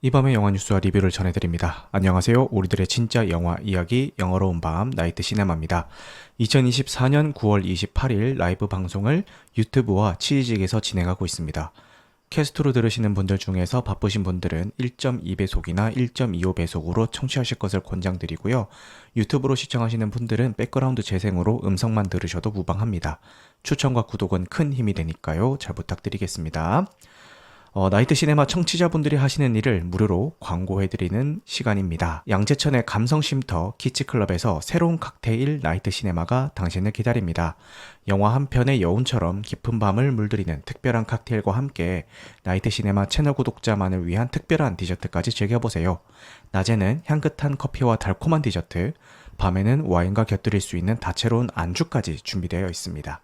이 밤의 영화 뉴스와 리뷰를 전해드립니다. 안녕하세요. 우리들의 진짜 영화 이야기 영어로운 밤 나이트 시네마입니다. 2024년 9월 28일 라이브 방송을 유튜브와 치이직에서 진행하고 있습니다. 캐스트로 들으시는 분들 중에서 바쁘신 분들은 1.2배속이나 1.25배속으로 청취하실 것을 권장드리고요. 유튜브로 시청하시는 분들은 백그라운드 재생으로 음성만 들으셔도 무방합니다. 추천과 구독은 큰 힘이 되니까요. 잘 부탁드리겠습니다. 나이트 시네마 청취자분들이 하시는 일을 무료로 광고해드리는 시간입니다. 양재천의 감성쉼터 키치클럽에서 새로운 칵테일 나이트 시네마가 당신을 기다립니다. 영화 한 편의 여운처럼 깊은 밤을 물들이는 특별한 칵테일과 함께 나이트 시네마 채널 구독자만을 위한 특별한 디저트까지 즐겨보세요. 낮에는 향긋한 커피와 달콤한 디저트, 밤에는 와인과 곁들일 수 있는 다채로운 안주까지 준비되어 있습니다.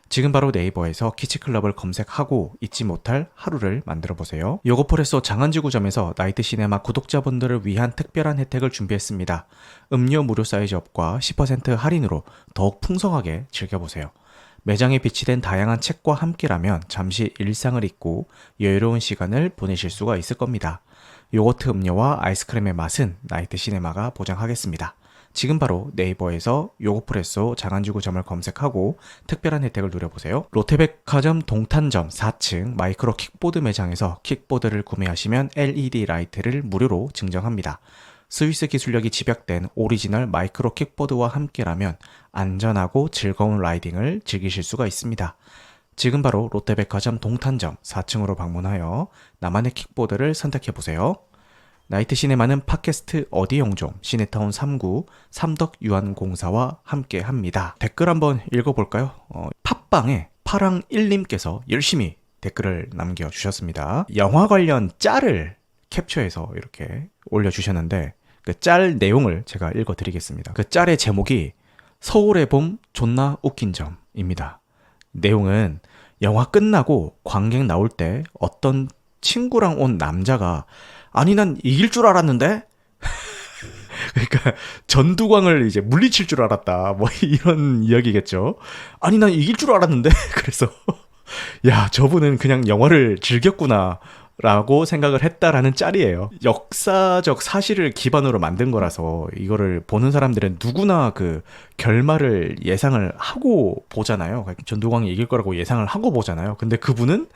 지금 바로 네이버에서 키치클럽을 검색하고 잊지 못할 하루를 만들어보세요. 요거폴에서 장안지구점에서 나이트 시네마 구독자분들을 위한 특별한 혜택을 준비했습니다. 음료 무료 사이즈업과 10% 할인으로 더욱 풍성하게 즐겨보세요. 매장에 비치된 다양한 책과 함께라면 잠시 일상을 잊고 여유로운 시간을 보내실 수가 있을 겁니다. 요거트 음료와 아이스크림의 맛은 나이트 시네마가 보장하겠습니다. 지금 바로 네이버에서 요거프레소 장안지구점을 검색하고 특별한 혜택을 누려보세요. 롯데백화점 동탄점 4층 마이크로 킥보드 매장에서 킥보드를 구매하시면 LED 라이트를 무료로 증정합니다. 스위스 기술력이 집약된 오리지널 마이크로 킥보드와 함께라면 안전하고 즐거운 라이딩을 즐기실 수가 있습니다. 지금 바로 롯데백화점 동탄점 4층으로 방문하여 나만의 킥보드를 선택해보세요. 나이트 시네마는 팟캐스트 어디용종 시네타운 3구 삼덕유한공사와 함께합니다. 댓글 한번 읽어볼까요? 팟빵에 파랑1님께서 열심히 댓글을 남겨주셨습니다. 영화 관련 짤을 캡처해서 이렇게 올려주셨는데 그 짤 내용을 제가 읽어드리겠습니다. 그 짤의 제목이 서울의 봄 존나 웃긴 점입니다. 내용은 영화 끝나고 관객 나올 때 어떤 친구랑 온 남자가 아니 난 이길 줄 알았는데? 그러니까 전두광을 이제 물리칠 줄 알았다 뭐 이런 이야기겠죠. 아니 난 이길 줄 알았는데? 그래서 야 저분은 그냥 영화를 즐겼구나 라고 생각을 했다라는 짤이에요. 역사적 사실을 기반으로 만든 거라서 이거를 보는 사람들은 누구나 그 결말을 예상을 하고 보잖아요. 전두광이 이길 거라고 예상을 하고 보잖아요. 근데 그분은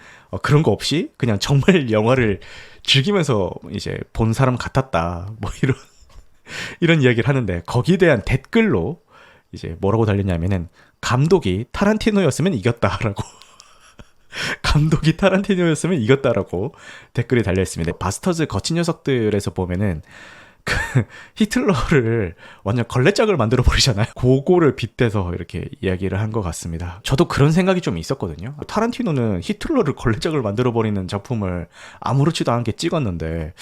그런 거 없이 그냥 정말 영화를 즐기면서 이제 본 사람 같았다. 뭐 이런 이야기를 하는데 거기에 대한 댓글로 이제 뭐라고 달렸냐면은 감독이 타란티노였으면 이겼다라고 감독이 타란티노였으면 이겼다라고 댓글이 달려있습니다. 바스터즈 거친 녀석들에서 보면은 그 히틀러를 완전 걸레짝을 만들어 버리잖아요. 그거를 빗대서 이렇게 이야기를 한 것 같습니다. 저도 그런 생각이 좀 있었거든요. 타란티노는 히틀러를 걸레짝을 만들어 버리는 작품을 아무렇지도 않게 찍었는데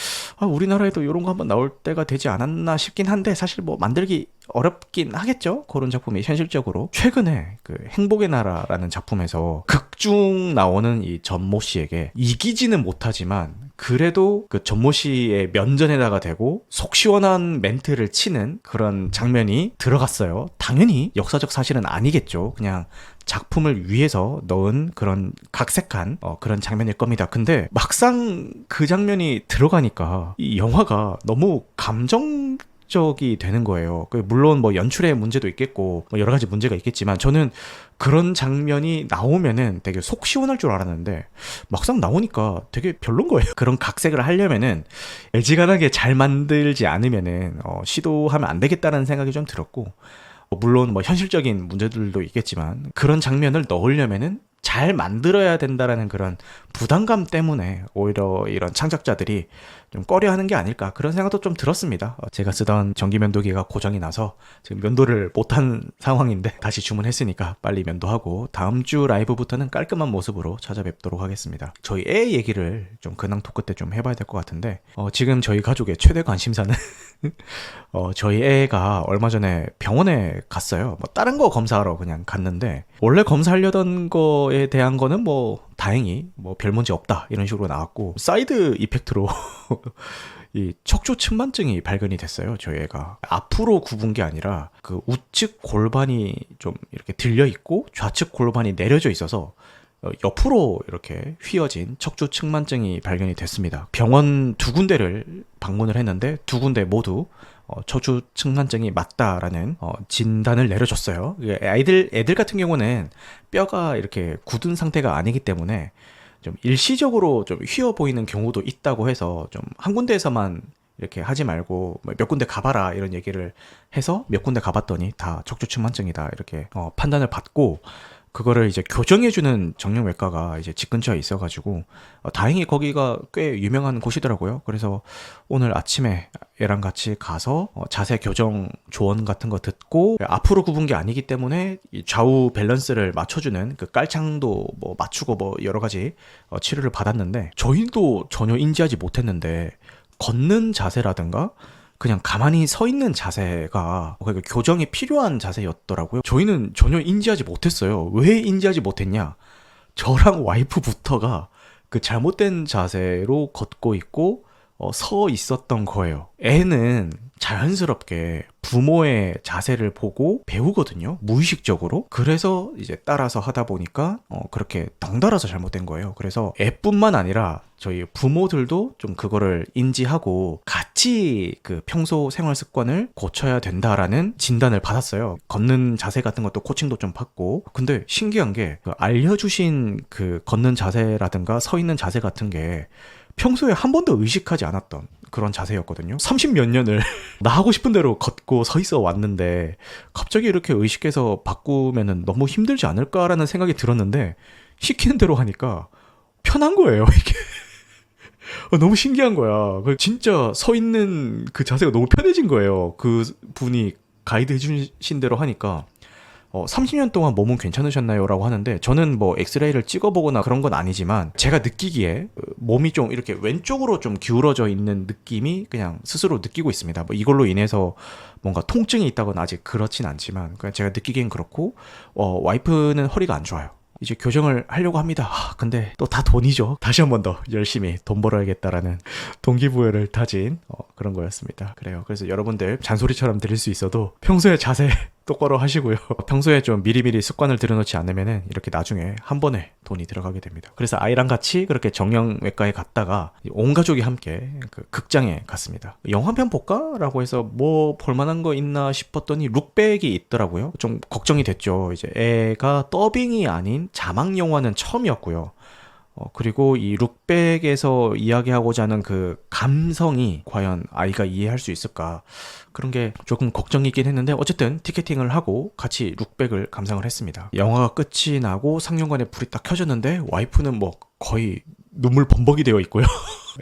우리나라에도 이런 거 한번 나올 때가 되지 않았나 싶긴 한데 사실 뭐 만들기 어렵긴 하겠죠. 그런 작품이 현실적으로. 최근에 그 행복의 나라라는 작품에서 극중 나오는 이 전모 씨에게 이기지는 못하지만 그래도 그 전모 씨의 면전에다가 대고 속 시원한 멘트를 치는 그런 장면이 들어갔어요. 당연히 역사적 사실은 아니겠죠. 그냥 작품을 위해서 넣은 그런 각색한 그런 장면일 겁니다. 근데 막상 그 장면이 들어가니까 이 영화가 너무 감정적이 되는 거예요. 물론 뭐 연출의 문제도 있겠고 뭐 여러 가지 문제가 있겠지만 저는 그런 장면이 나오면은 되게 속 시원할 줄 알았는데 막상 나오니까 되게 별론 거예요. 그런 각색을 하려면은 애지간하게 잘 만들지 않으면은 시도하면 안 되겠다는 생각이 좀 들었고 물론 뭐 현실적인 문제들도 있겠지만 그런 장면을 넣으려면은 잘 만들어야 된다라는 그런 부담감 때문에 오히려 이런 창작자들이 좀 꺼려하는 게 아닐까 그런 생각도 좀 들었습니다. 제가 쓰던 전기 면도기가 고장이 나서 지금 면도를 못한 상황인데 다시 주문했으니까 빨리 면도하고 다음 주 라이브부터는 깔끔한 모습으로 찾아뵙도록 하겠습니다. 저희 애 얘기를 좀 근황 토크 때 좀 해봐야 될 것 같은데 지금 저희 가족의 최대 관심사는 저희 애가 얼마 전에 병원에 갔어요. 뭐 다른 거 검사하러 그냥 갔는데 원래 검사하려던 거에 대한 거는 뭐 다행히 뭐 별 문제 없다 이런 식으로 나왔고 사이드 이펙트로 이 척추 측만증이 발견이 됐어요. 저희 애가 앞으로 굽은 게 아니라 그 우측 골반이 좀 이렇게 들려 있고 좌측 골반이 내려져 있어서 옆으로 이렇게 휘어진 척추 측만증이 발견이 됐습니다. 병원 두 군데를 방문을 했는데 두 군데 모두 척추 측만증이 맞다라는 진단을 내려줬어요. 애들 같은 경우는 뼈가 이렇게 굳은 상태가 아니기 때문에 좀 일시적으로 좀 휘어 보이는 경우도 있다고 해서 좀 한 군데에서만 이렇게 하지 말고 몇 군데 가봐라 이런 얘기를 해서 몇 군데 가봤더니 다 척추측만증이다 이렇게 판단을 받고, 그거를 이제 교정해주는 정형외과가 이제 집 근처에 있어가지고 다행히 거기가 꽤 유명한 곳이더라고요. 그래서 오늘 아침에 애랑 같이 가서 자세 교정 조언 같은 거 듣고, 앞으로 굽은 게 아니기 때문에 이 좌우 밸런스를 맞춰주는 그 깔창도 뭐 맞추고 뭐 여러 가지 치료를 받았는데, 저희도 전혀 인지하지 못했는데 걷는 자세라든가 그냥 가만히 서 있는 자세가 그러니까 교정이 필요한 자세였더라고요. 저희는 전혀 인지하지 못했어요. 왜 인지하지 못했냐? 저랑 와이프부터가 그 잘못된 자세로 걷고 있고 서 있었던 거예요. 애는 자연스럽게 부모의 자세를 보고 배우거든요, 무의식적으로. 그래서 이제 따라서 하다 보니까 그렇게 덩달아서 잘못된 거예요. 그래서 애뿐만 아니라 저희 부모들도 좀 그거를 인지하고 같이 그 평소 생활 습관을 고쳐야 된다라는 진단을 받았어요. 걷는 자세 같은 것도 코칭도 좀 받고. 근데 신기한 게 그 알려주신 그 걷는 자세라든가 서 있는 자세 같은 게 평소에 한 번도 의식하지 않았던 그런 자세였거든요. 30 몇 년을 나 하고 싶은 대로 걷고 서 있어 왔는데 갑자기 이렇게 의식해서 바꾸면은 너무 힘들지 않을까라는 생각이 들었는데, 시키는 대로 하니까 편한 거예요, 이게. 너무 신기한 거야. 진짜 서 있는 그 자세가 너무 편해진 거예요. 그 분이 가이드 해주신 대로 하니까. 30년 동안 몸은 괜찮으셨나요? 라고 하는데, 저는 뭐 엑스레이를 찍어보거나 그런 건 아니지만 제가 느끼기에 몸이 좀 이렇게 왼쪽으로 좀 기울어져 있는 느낌이 그냥 스스로 느끼고 있습니다. 뭐 이걸로 인해서 뭔가 통증이 있다거나 아직 그렇진 않지만 그냥 제가 느끼기엔 그렇고, 와이프는 허리가 안 좋아요. 이제 교정을 하려고 합니다. 근데 또 다 돈이죠. 다시 한 번 더 열심히 돈 벌어야겠다라는 동기부여를 다진 그런 거였습니다. 그래요. 그래서 여러분들 잔소리처럼 들릴 수 있어도 평소에 자세 똑바로 하시고요. 평소에 좀 미리미리 습관을 들여놓지 않으면은 이렇게 나중에 한 번에 돈이 들어가게 됩니다. 그래서 아이랑 같이 그렇게 정형외과에 갔다가 온 가족이 함께 그 극장에 갔습니다. 영화 한 편 볼까? 라고 해서 뭐 볼만한 거 있나 싶었더니 룩백이 있더라고요. 좀 걱정이 됐죠. 이제 애가 더빙이 아닌 자막 영화는 처음이었고요. 그리고 이 룩백에서 이야기하고자 하는 그 감성이 과연 아이가 이해할 수 있을까, 그런 게 조금 걱정이긴 했는데 어쨌든 티켓팅을 하고 같이 룩백을 감상을 했습니다. 영화가 끝이 나고 상영관에 불이 딱 켜졌는데 와이프는 뭐 거의 눈물 범벅이 되어 있고요.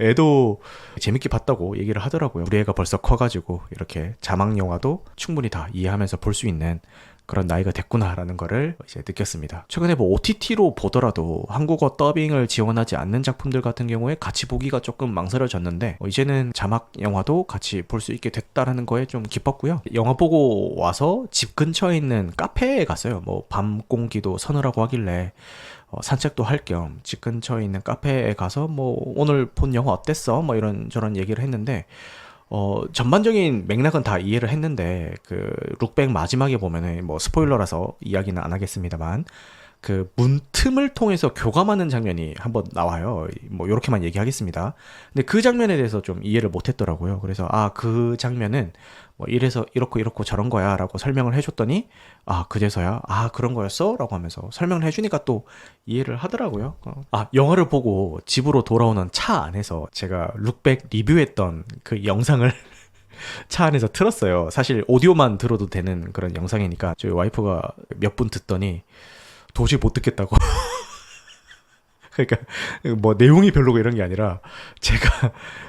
애도 재밌게 봤다고 얘기를 하더라고요. 우리 애가 벌써 커가지고 이렇게 자막 영화도 충분히 다 이해하면서 볼 수 있는 그런 나이가 됐구나라는 거를 이제 느꼈습니다. 최근에 뭐 OTT로 보더라도 한국어 더빙을 지원하지 않는 작품들 같은 경우에 같이 보기가 조금 망설여졌는데 이제는 자막 영화도 같이 볼 수 있게 됐다라는 거에 좀 기뻤고요. 영화 보고 와서 집 근처에 있는 카페에 갔어요. 뭐 밤 공기도 서늘하고 하길래 산책도 할 겸 집 근처에 있는 카페에 가서 뭐 오늘 본 영화 어땠어? 뭐 이런 저런 얘기를 했는데, 전반적인 맥락은 다 이해를 했는데 그 룩백 마지막에 보면은 뭐 스포일러라서 이야기는 안 하겠습니다만 그 문틈을 통해서 교감하는 장면이 한번 나와요. 뭐 요렇게만 얘기하겠습니다. 근데 그 장면에 대해서 좀 이해를 못 했더라고요. 그래서 그 장면은 뭐 이래서 이렇고 저런 거야 라고 설명을 해줬더니 그제서야 그런 거였어? 라고 하면서 설명을 해주니까 또 이해를 하더라고요. 영화를 보고 집으로 돌아오는 차 안에서 제가 룩백 리뷰했던 그 영상을 차 안에서 틀었어요. 사실 오디오만 들어도 되는 그런 영상이니까 저희 와이프가 몇 분 듣더니 도저히 못 듣겠다고. 그러니까 뭐 내용이 별로고 이런 게 아니라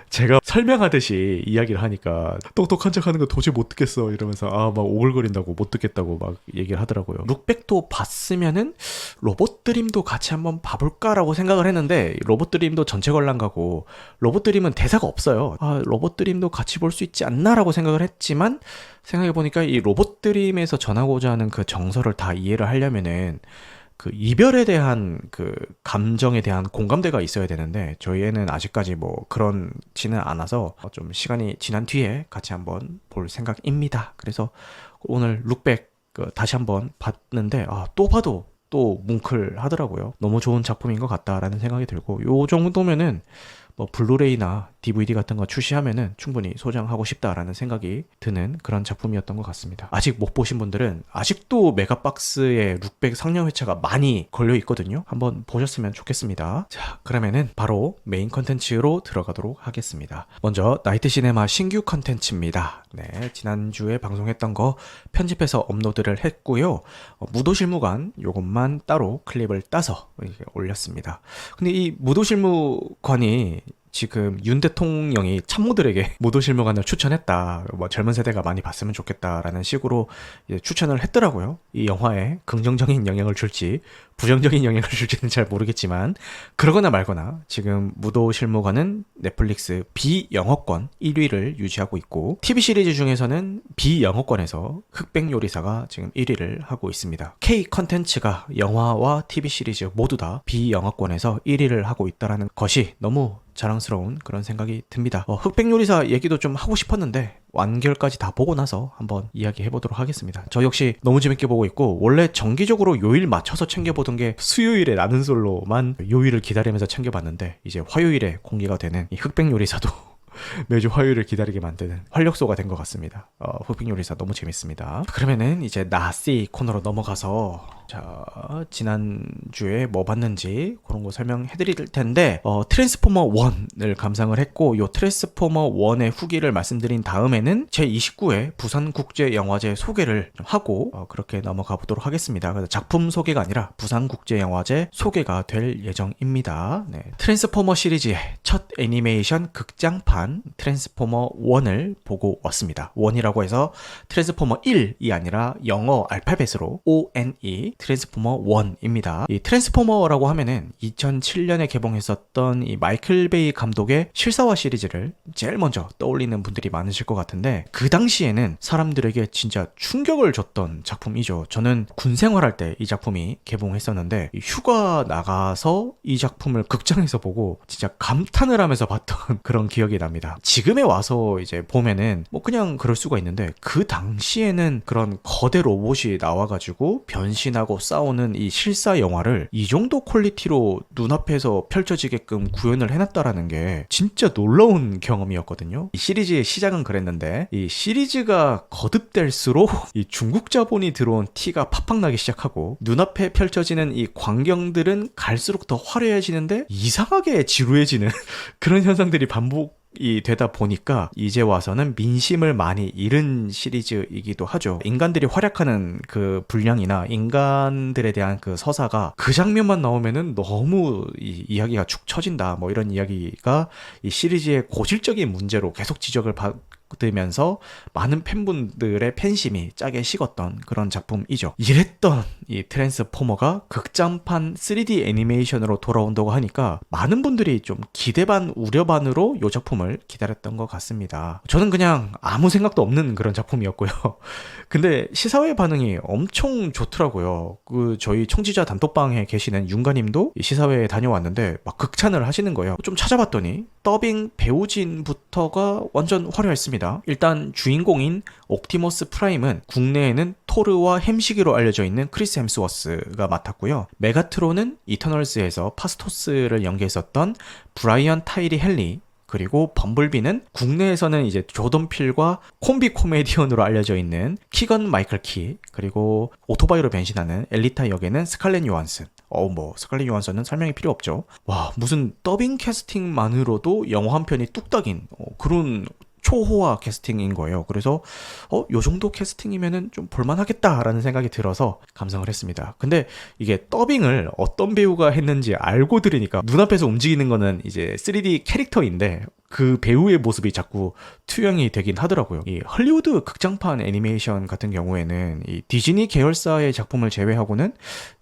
제가 설명하듯이 이야기를 하니까 똑똑한 척 하는 거 도저히 못 듣겠어 이러면서 막 오글거린다고 못 듣겠다고 막 얘기를 하더라고요. 룩백도 봤으면은 로봇드림도 같이 한번 봐볼까라고 생각을 했는데, 로봇드림도 전체 관람 가고 로봇드림은 대사가 없어요. 로봇드림도 같이 볼 수 있지 않나라고 생각을 했지만 생각해보니까 이 로봇드림에서 전하고자 하는 그 정서를 다 이해를 하려면은 그 이별에 대한 그 감정에 대한 공감대가 있어야 되는데 저희 애는 아직까지 뭐 그런지는 않아서 좀 시간이 지난 뒤에 같이 한번 볼 생각입니다. 그래서 오늘 룩백 다시 한번 봤는데 또 봐도 또 뭉클하더라고요. 너무 좋은 작품인 것 같다라는 생각이 들고, 요 정도면은 뭐 블루레이나 DVD 같은 거 출시하면은 충분히 소장하고 싶다라는 생각이 드는 그런 작품이었던 것 같습니다. 아직 못 보신 분들은 아직도 메가박스에 룩백 상영 회차가 많이 걸려 있거든요. 한번 보셨으면 좋겠습니다. 자, 그러면은 바로 메인 컨텐츠로 들어가도록 하겠습니다. 먼저 나이트 시네마 신규 컨텐츠입니다. 네, 지난주에 방송했던 거 편집해서 업로드를 했고요. 무도실무관 요것만 따로 클립을 따서 올렸습니다. 근데 이 무도실무관이 지금 윤 대통령이 참모들에게 무도실무관을 추천했다. 뭐 젊은 세대가 많이 봤으면 좋겠다라는 식으로 추천을 했더라고요. 이 영화에 긍정적인 영향을 줄지 부정적인 영향을 줄지는 잘 모르겠지만, 그러거나 말거나 지금 무도실무관은 넷플릭스 비영어권 1위를 유지하고 있고, TV 시리즈 중에서는 비영어권에서 흑백요리사가 지금 1위를 하고 있습니다. K 컨텐츠가 영화와 TV 시리즈 모두 다 비영어권에서 1위를 하고 있다는 것이 너무 자랑스러운 그런 생각이 듭니다. 흑백요리사 얘기도 좀 하고 싶었는데 완결까지 다 보고 나서 한번 이야기해 보도록 하겠습니다. 저 역시 너무 재밌게 보고 있고, 원래 정기적으로 요일 맞춰서 챙겨보던 게 수요일에 나는 솔로만 요일을 기다리면서 챙겨봤는데, 이제 화요일에 공개가 되는 이 흑백요리사도 매주 화요일을 기다리게 만드는 활력소가 된 것 같습니다. 흑백요리사 너무 재밌습니다. 그러면은 이제 나씨 코너로 넘어가서, 자, 지난주에 뭐 봤는지 그런 거 설명해 드릴 텐데, 트랜스포머 1을 감상을 했고, 요 트랜스포머 1의 후기를 말씀드린 다음에는 제29회 부산국제영화제 소개를 좀 하고 그렇게 넘어가 보도록 하겠습니다. 그래서 작품 소개가 아니라 부산국제영화제 소개가 될 예정입니다. 네. 트랜스포머 시리즈의 첫 애니메이션 극장판 트랜스포머 1을 보고 왔습니다. 1이라고 해서 트랜스포머 1이 아니라 영어 알파벳으로 ONE 트랜스포머 1입니다. 이 트랜스포머라고 하면은 2007년에 개봉했었던 이 마이클 베이 감독의 실사화 시리즈를 제일 먼저 떠올리는 분들이 많으실 것 같은데, 그 당시에는 사람들에게 진짜 충격을 줬던 작품이죠. 저는 군 생활할 때 이 작품이 개봉했었는데, 휴가 나가서 이 작품을 극장에서 보고 진짜 감탄을 하면서 봤던 그런 기억이 납니다. 지금에 와서 이제 보면은 뭐 그냥 그럴 수가 있는데, 그 당시에는 그런 거대 로봇이 나와가지고 변신하고 싸우는 이 실사 영화를 이 정도 퀄리티로 눈앞에서 펼쳐지게끔 구현을 해놨다라는 게 진짜 놀라운 경험이었거든요. 이 시리즈의 시작은 그랬는데, 이 시리즈가 거듭될수록 이 중국 자본이 들어온 티가 팍팍 나기 시작하고, 눈앞에 펼쳐지는 이 광경들은 갈수록 더 화려해지는데 이상하게 지루해지는 그런 현상들이 반복이 되다 보니까 이제 와서는 민심을 많이 잃은 시리즈이기도 하죠. 인간들이 활약하는 그 분량이나 인간들에 대한 그 서사가 그 장면만 나오면은 너무 이 이야기가 축 처진다, 뭐 이런 이야기가 이 시리즈의 고질적인 문제로 계속 지적을 받으면서 많은 팬분들의 팬심이 짜게 식었던 그런 작품이죠. 이랬던 이 트랜스포머가 극장판 3D 애니메이션으로 돌아온다고 하니까 많은 분들이 좀 기대 반 우려 반으로 이 작품을 기다렸던 것 같습니다. 저는 그냥 아무 생각도 없는 그런 작품이었고요. 근데 시사회 반응이 엄청 좋더라고요. 저희 청취자 단톡방에 계시는 윤가님도 시사회에 다녀왔는데 막 극찬을 하시는 거예요. 좀 찾아봤더니 더빙 배우진부터가 완전 화려했습니다. 일단 주인공인 옵티머스 프라임은 국내에는 토르와 햄시기로 알려져 있는 크리스 햄스워스가 맡았고요. 메가트론은 이터널즈에서 파스토스를 연기했었던 브라이언 타이리 헨리, 그리고 범블비는 국내에서는 이제 조던 필과 콤비 코미디언으로 알려져 있는 키건 마이클 키, 그리고 오토바이로 변신하는 엘리타 역에는 스칼렛 요한슨. 스칼렛 요한슨은 설명이 필요 없죠. 와, 무슨 더빙 캐스팅만으로도 영화 한 편이 뚝딱인 그런 초호화 캐스팅인 거예요. 그래서 요 정도 캐스팅이면은 좀 볼만하겠다라는 생각이 들어서 감상을 했습니다. 근데 이게 더빙을 어떤 배우가 했는지 알고 들으니까 눈앞에서 움직이는 거는 이제 3D 캐릭터인데 그 배우의 모습이 자꾸 투영이 되긴 하더라고요. 이 헐리우드 극장판 애니메이션 같은 경우에는 이 디즈니 계열사의 작품을 제외하고는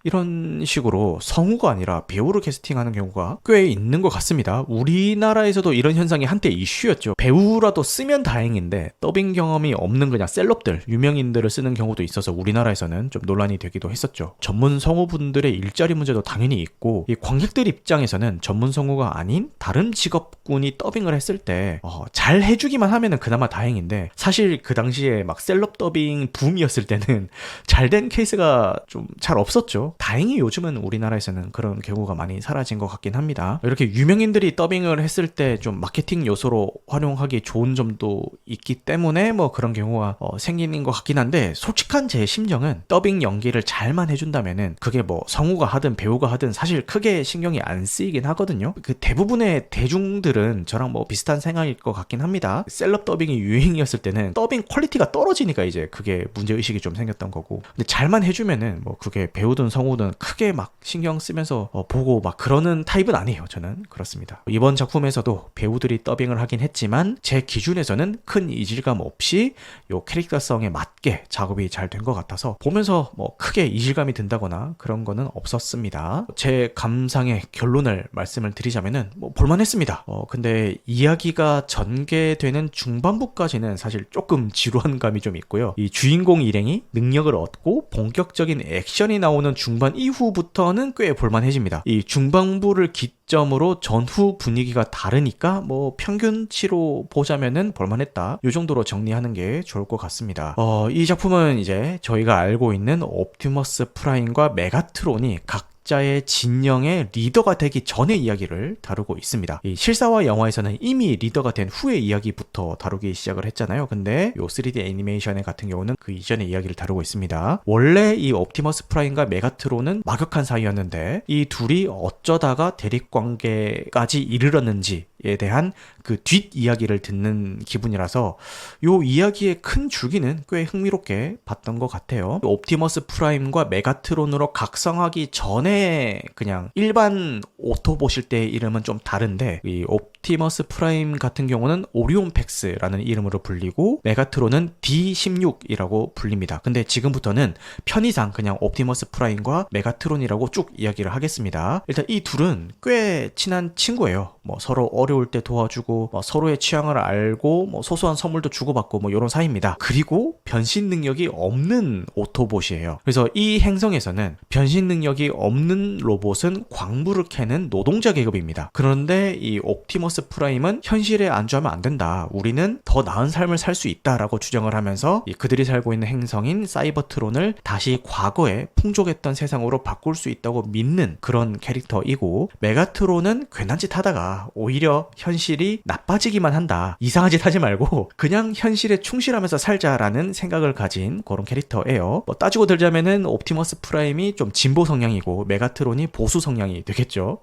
이런 식으로 성우가 아니라 배우를 캐스팅하는 경우가 꽤 있는 것 같습니다. 우리나라에서도 이런 현상이 한때 이슈였죠. 배우라도 쓰면 다행인데 더빙 경험이 없는 그냥 셀럽들, 유명인들을 쓰는 경우도 있어서 우리나라에서는 좀 논란이 되기도 했었죠. 전문 성우분들의 일자리 문제도 당연히 있고, 이 관객들 입장에서는 전문 성우가 아닌 다른 직업군이 더빙을 했을 때 잘 해주기만 하면은 그나마 다행인데, 사실 그 당시에 막 셀럽 더빙 붐이었을 때는 잘 된 케이스가 좀 잘 없었죠. 다행히 요즘은 우리나라에서는 그런 경우가 많이 사라진 것 같긴 합니다. 이렇게 유명인들이 더빙을 했을 때 좀 마케팅 요소로 활용하기 좋은 점도 있기 때문에 뭐 그런 경우가 생기는 것 같긴 한데, 솔직한 제 심정은 더빙 연기를 잘만 해준다면은 그게 뭐 성우가 하든 배우가 하든 사실 크게 신경이 안 쓰이긴 하거든요. 그 대부분의 대중들은 저랑 뭐 비슷한 생각일 것 같긴 합니다. 셀럽 더빙이 유행이었을 때는 더빙 퀄리티가 떨어지니까 이제 그게 문제의식이 좀 생겼던 거고, 근데 잘만 해주면은 뭐 그게 배우든 성우든 크게 막 신경 쓰면서 보고 막 그러는 타입은 아니에요. 저는 그렇습니다. 이번 작품에서도 배우들이 더빙을 하긴 했지만 제 기준에서는 큰 이질감 없이 요 캐릭터성에 맞게 작업이 잘 된 것 같아서 보면서 뭐 크게 이질감이 든다거나 그런 거는 없었습니다. 제 감상의 결론을 말씀을 드리자면은 뭐 볼만했습니다. 근데 이야기가 전개되는 중반부까지는 사실 조금 지루한 감이 좀 있고요. 이 주인공 일행이 능력을 얻고 본격적인 액션이 나오는 중반 이후부터는 꽤 볼만해집니다. 이 중반부를 기점으로 전후 분위기가 다르니까 뭐 평균치로 보자면은 볼만했다, 이 정도로 정리하는 게 좋을 것 같습니다. 이 작품은 이제 저희가 알고 있는 옵티머스 프라임과 메가트론이 각자의 진영의 리더가 되기 전의 이야기를 다루고 있습니다. 이 실사화 영화에서는 이미 리더가 된 후의 이야기부터 다루기 시작을 했잖아요. 근데 요 3D 애니메이션의 같은 경우는 그 이전의 이야기를 다루고 있습니다. 원래 이 옵티머스 프라임과 메가트론은 막역한 사이였는데 이 둘이 어쩌다가 대립관계까지 이르렀는지에 대한 그 뒷이야기를 듣는 기분이라서 요 이야기의 큰 줄기는 꽤 흥미롭게 봤던 것 같아요. 옵티머스 프라임과 메가트론으로 각성하기 전에 그냥 일반 오토봇일 때의 이름은 좀 다른데, 이 옵티머스 프라임 같은 경우는 오리온 팩스라는 이름으로 불리고 메가트론은 D16이라고 불립니다. 근데 지금부터는 편의상 그냥 옵티머스 프라임과 메가트론이라고 쭉 이야기를 하겠습니다. 일단 이 둘은 꽤 친한 친구예요. 뭐 서로 어려울 때 도와주고 뭐 서로의 취향을 알고 뭐 소소한 선물도 주고받고 뭐 이런 사이입니다. 그리고 변신 능력이 없는 오토봇이에요. 그래서 이 행성에서는 변신 능력이 없는 로봇은 광물을 캐는 노동자 계급입니다. 그런데 이 옵티머스 프라임은 현실에 안주하면 안 된다, 우리는 더 나은 삶을 살 수 있다라고 주장을 하면서 그들이 살고 있는 행성인 사이버트론을 다시 과거에 풍족했던 세상으로 바꿀 수 있다고 믿는 그런 캐릭터이고, 메가트론은 괜한 짓 하다가 오히려 현실이 나빠지기만 한다, 이상한 짓 하지 말고 그냥 현실에 충실하면서 살자라는 생각을 가진 그런 캐릭터예요. 뭐 따지고 들자면은 옵티머스 프라임이 좀 진보 성향이고 메가트론이 보수 성향이 되겠죠.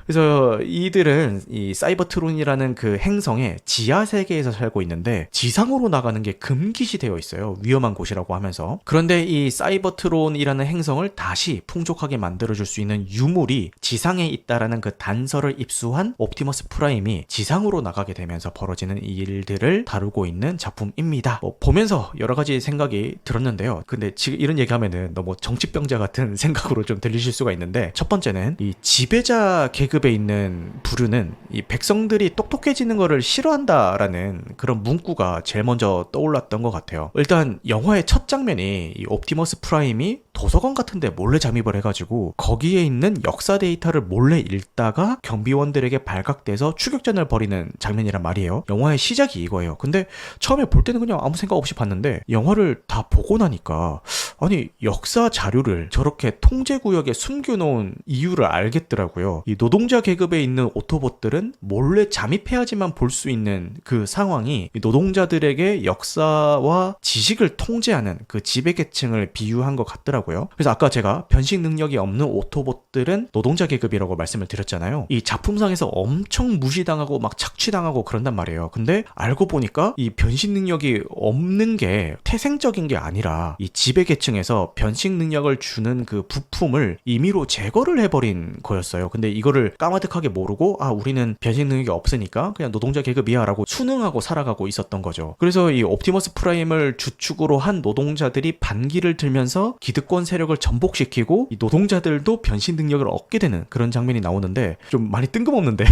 그래서 이들은 이 사이버트론이라는 그 행성의 지하 세계에서 살고 있는데 지상으로 나가는 게 금기시 되어 있어요. 위험한 곳이라고 하면서. 그런데 이 사이버트론이라는 행성을 다시 풍족하게 만들어줄 수 있는 유물이 지상에 있다라는 그 단서를 입수한 옵티머스 프라임이 지상으로 나가게 되면서 벌어지는 일들을 다루고 있는 작품입니다. 보면서 여러 가지 생각이 들었는데요. 근데 지금 이런 얘기하면은 너무 정치병자 같은 생각으로 좀 들리실 수가 있는데, 첫 번째는 이 지배자 계급에 있는 부류는 이 백성들이 똑똑해지는 거를 싫어한다라는 그런 문구가 제일 먼저 떠올랐던 것 같아요. 일단 영화의 첫 장면이 이 옵티머스 프라임이 도서관 같은데 몰래 잠입을 해가지고 거기에 있는 역사 데이터를 몰래 읽다가 경비원들에게 발각돼서 추격전을 벌이는 장면이란 말이에요. 영화의 시작이 이거예요. 근데 처음에 볼 때는 그냥 아무 생각 없이 봤는데 영화를 다 보고 나니까 아니 역사 자료를 저렇게 통제구역에 숨겨놓은 이유를 알겠더라고요. 이 노동자 계급에 있는 오토봇들은 몰래 잠입해야지만 볼 수 있는 그 상황이 노동자들에게 역사와 지식을 통제하는 그 지배계층을 비유한 것 같더라고요. 그래서 아까 제가 변신 능력이 없는 오토봇들은 노동자 계급이라고 말씀을 드렸잖아요. 이 작품상에서 엄청 무시당하고 막 착취당하고 그런단 말이에요. 근데 알고 보니까 이 변신 능력이 없는 게 태생적인 게 아니라 이 지배계층에서 변신 능력을 주는 그 부품을 임의로 제거를 해버린 거였어요. 근데 이거를 까마득하게 모르고 우리는 변신 능력이 없으니까 그냥 노동자 계급이야 라고 순응하고 살아가고 있었던 거죠. 그래서 이 옵티머스 프라임을 주축으로 한 노동자들이 반기를 들면서 기득권 세력을 전복시키고 이 노동자들도 변신 능력을 얻게 되는 그런 장면이 나오는데 좀 많이 뜬금없는데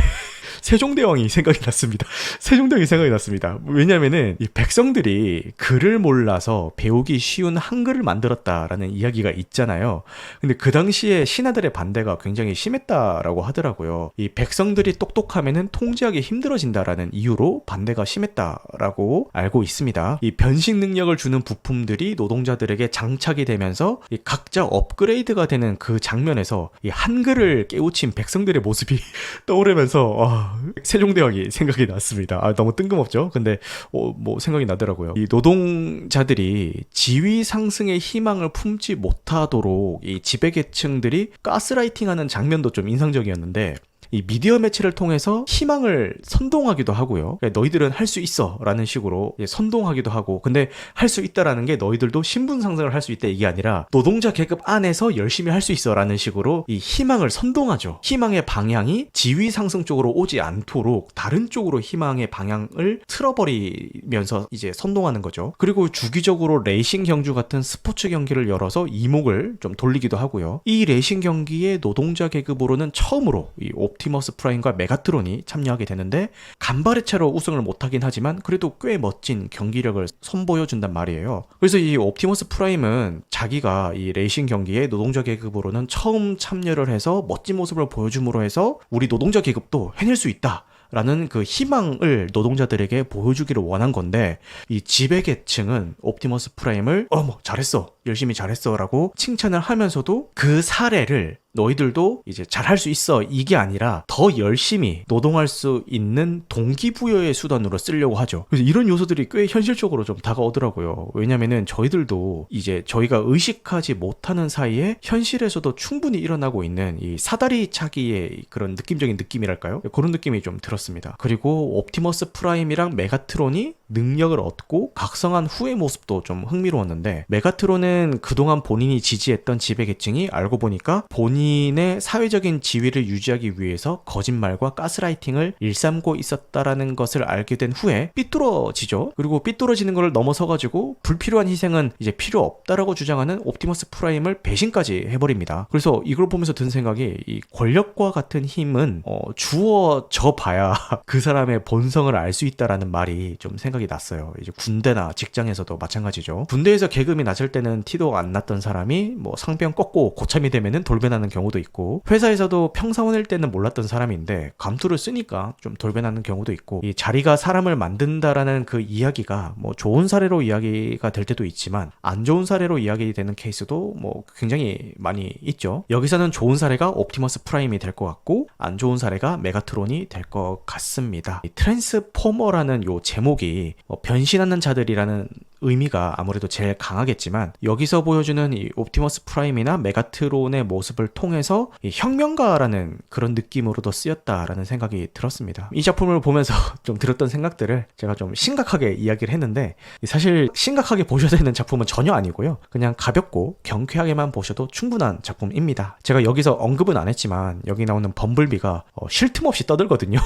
세종대왕이 생각이 났습니다. 세종대왕이 생각이 났습니다. 왜냐면은 이 백성들이 글을 몰라서 배우기 쉬운 한글을 만들었다라는 이야기가 있잖아요. 근데 그 당시에 신하들의 반대가 굉장히 심했다라고 하더라고요. 이 백성들이 똑똑하면은 통제하기 힘들어진다라는 이유로 반대가 심했다라고 알고 있습니다. 이 변신 능력을 주는 부품들이 노동자들에게 장착이 되면서 이 각자 업그레이드가 되는 그 장면에서 이 한글을 깨우친 백성들의 모습이 떠오르면서 세종대왕이 생각이 났습니다. 너무 뜬금없죠? 근데 뭐 생각이 나더라고요. 이 노동자들이 지위 상승의 희망을 품지 못하도록 이 지배계층들이 가스라이팅하는 장면도 좀 인상적이었는데, 이 미디어 매체를 통해서 희망을 선동하기도 하고요. 너희들은 할 수 있어 라는 식으로 선동하기도 하고, 근데 할 수 있다라는 게 너희들도 신분 상승을 할 수 있다 이게 아니라 노동자 계급 안에서 열심히 할 수 있어 라는 식으로 이 희망을 선동하죠. 희망의 방향이 지위 상승 쪽으로 오지 않도록 다른 쪽으로 희망의 방향을 틀어버리면서 이제 선동하는 거죠. 그리고 주기적으로 레이싱 경주 같은 스포츠 경기를 열어서 이목을 좀 돌리기도 하고요. 이 레이싱 경기에 노동자 계급으로는 처음으로 이 옵티머스 프라임과 메가트론이 참여하게 되는데, 간발의 차로 우승을 못하긴 하지만 그래도 꽤 멋진 경기력을 선보여준단 말이에요. 그래서 이 옵티머스 프라임은 자기가 이 레이싱 경기에 노동자 계급으로는 처음 참여를 해서 멋진 모습을 보여줌으로 해서 우리 노동자 계급도 해낼 수 있다 라는 그 희망을 노동자들에게 보여주기를 원한 건데, 이 지배계층은 옵티머스 프라임을 잘했어, 열심히 잘했어 라고 칭찬을 하면서도 그 사례를 너희들도 이제 잘할 수 있어 이게 아니라 더 열심히 노동할 수 있는 동기부여의 수단으로 쓰려고 하죠. 그래서 이런 요소들이 꽤 현실적으로 좀 다가오더라고요. 왜냐면은 저희들도 이제 저희가 의식하지 못하는 사이에 현실에서도 충분히 일어나고 있는 이 사다리 차기의 그런 느낌적인 느낌이랄까요? 그런 느낌이 좀 들었습니다. 그리고 옵티머스 프라임이랑 메가트론이 능력을 얻고 각성한 후의 모습도 좀 흥미로웠는데, 메가트론은 그동안 본인이 지지했던 지배계층이 알고 보니까 본인의 사회적인 지위를 유지하기 위해서 거짓말과 가스라이팅을 일삼고 있었다라는 것을 알게 된 후에 삐뚤어지죠. 그리고 삐뚤어지는 걸 넘어서가지고 불필요한 희생은 이제 필요 없다라고 주장하는 옵티머스 프라임을 배신까지 해버립니다. 그래서 이걸 보면서 든 생각이, 이 권력과 같은 힘은 주어져 봐야 그 사람의 본성을 알 수 있다라는 말이 좀 생각이 났어요. 이제 군대나 직장에서도 마찬가지죠. 군대에서 계급이 낮을 때는 티도 안 났던 사람이 뭐 상병 꺾고 고참이 되면은 돌변하는 경우도 있고, 회사에서도 평사원일 때는 몰랐던 사람인데 감투를 쓰니까 좀 돌변하는 경우도 있고, 이 자리가 사람을 만든다라는 그 이야기가 뭐 좋은 사례로 이야기가 될 때도 있지만 안 좋은 사례로 이야기되는 케이스도 뭐 굉장히 많이 있죠. 여기서는 좋은 사례가 옵티머스 프라임이 될 것 같고, 안 좋은 사례가 메가트론이 될 것 같습니다. 이 트랜스포머라는 요 제목이 변신하는 자들이라는 의미가 아무래도 제일 강하겠지만, 여기서 보여주는 이 옵티머스 프라임이나 메가트론의 모습을 통해서 이 혁명가라는 그런 느낌으로도 쓰였다라는 생각이 들었습니다. 이 작품을 보면서 좀 들었던 생각들을 제가 좀 심각하게 이야기를 했는데, 사실 심각하게 보셔야 되는 작품은 전혀 아니고요. 그냥 가볍고 경쾌하게만 보셔도 충분한 작품입니다. 제가 여기서 언급은 안 했지만 여기 나오는 범블비가 쉴 틈 없이 떠들거든요.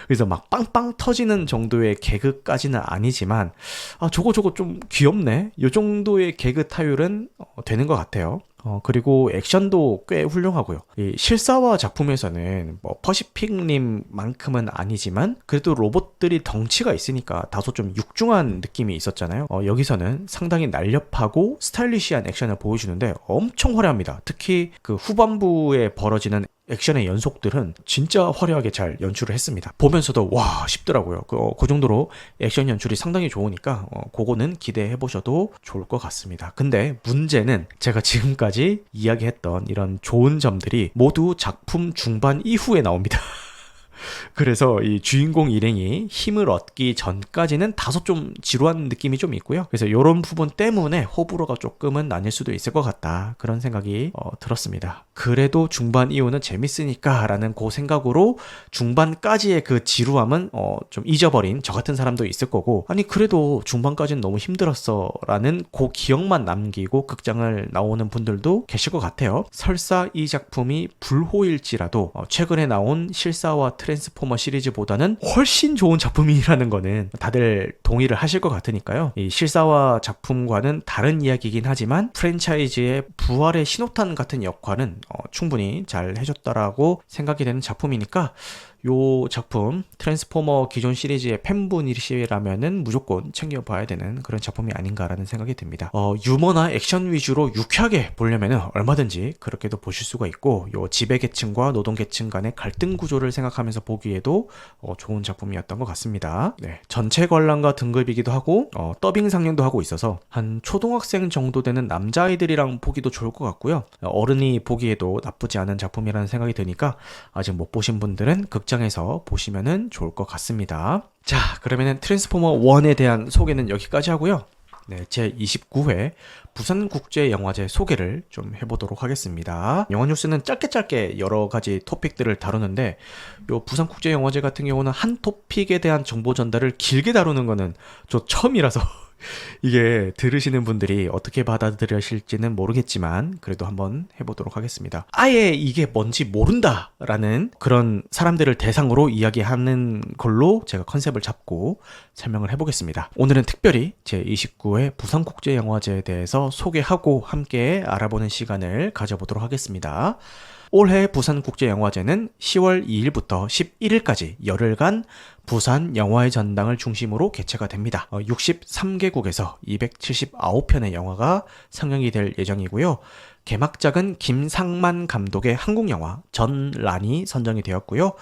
그래서 막 빵빵 터지는 정도의 개그까지는 아니지만 저거 좀 귀엽네, 이 정도의 개그 타율은 되는 것 같아요. 그리고 액션도 꽤 훌륭하고요. 이 실사화 작품에서는 뭐 퍼시픽님만큼은 아니지만 그래도 로봇들이 덩치가 있으니까 다소 좀 육중한 느낌이 있었잖아요. 여기서는 상당히 날렵하고 스타일리시한 액션을 보여주는데 엄청 화려합니다. 특히 그 후반부에 벌어지는 액션의 연속들은 진짜 화려하게 잘 연출을 했습니다. 보면서도 와 싶더라고요. 그 정도로 액션 연출이 상당히 좋으니까 그거는 기대해 보셔도 좋을 것 같습니다. 근데 문제는 제가 지금까지 이야기했던 이런 좋은 점들이 모두 작품 중반 이후에 나옵니다. 그래서 이 주인공 일행이 힘을 얻기 전까지는 다소 좀 지루한 느낌이 좀 있고요. 그래서 이런 부분 때문에 호불호가 조금은 나뉠 수도 있을 것 같다, 그런 생각이 들었습니다. 그래도 중반 이후는 재밌으니까 라는 그 생각으로 중반까지의 그 지루함은 좀 잊어버린 저 같은 사람도 있을 거고, 아니 그래도 중반까지는 너무 힘들었어 라는 그 기억만 남기고 극장을 나오는 분들도 계실 것 같아요. 설사 이 작품이 불호일지라도 최근에 나온 실사와 트랜스포머 시리즈보다는 훨씬 좋은 작품이라는 거는 다들 동의를 하실 것 같으니까요. 이 실사화 작품과는 다른 이야기이긴 하지만 프랜차이즈의 부활의 신호탄 같은 역할은 충분히 잘 해줬다라고 생각이 되는 작품이니까 요 작품 트랜스포머 기존 시리즈의 팬분이시라면은 무조건 챙겨봐야 되는 그런 작품이 아닌가라는 생각이 듭니다. 유머나 액션 위주로 유쾌하게 보려면은 얼마든지 그렇게도 보실 수가 있고, 요 지배계층과 노동계층 간의 갈등 구조를 생각하면서 보기에도 좋은 작품이었던 것 같습니다. 네, 전체 관람가 등급이기도 하고 더빙 상영도 하고 있어서 한 초등학생 정도 되는 남자아이들이랑 보기도 좋을 것 같고요. 어른이 보기에도 나쁘지 않은 작품이라는 생각이 드니까 아직 못 보신 분들은 극장에서 보시면은 좋을 것 같습니다. 자, 그러면은 트랜스포머 1에 대한 소개는 여기까지 하고요. 네, 제 29회 부산국제영화제 소개를 좀 해보도록 하겠습니다. 영화뉴스는 짧게 여러 가지 토픽들을 다루는데, 요 부산국제영화제 같은 경우는 한 토픽에 대한 정보 전달을 길게 다루는 거는 저 처음이라서 이게 들으시는 분들이 어떻게 받아들여실지는 모르겠지만 그래도 한번 해보도록 하겠습니다. 아예 이게 뭔지 모른다라는 그런 사람들을 대상으로 이야기하는 걸로 제가 컨셉을 잡고 설명을 해보겠습니다. 오늘은 특별히 제29회 부산국제영화제에 대해서 소개하고 함께 알아보는 시간을 가져보도록 하겠습니다. 올해 부산국제영화제는 10월 2일부터 11일까지 열흘간 부산 영화의 전당을 중심으로 개최가 됩니다. 63개국에서 279편의 영화가 상영이 될 예정이고요. 개막작은 김상만 감독의 한국 영화 전란이 선정이 되었고요.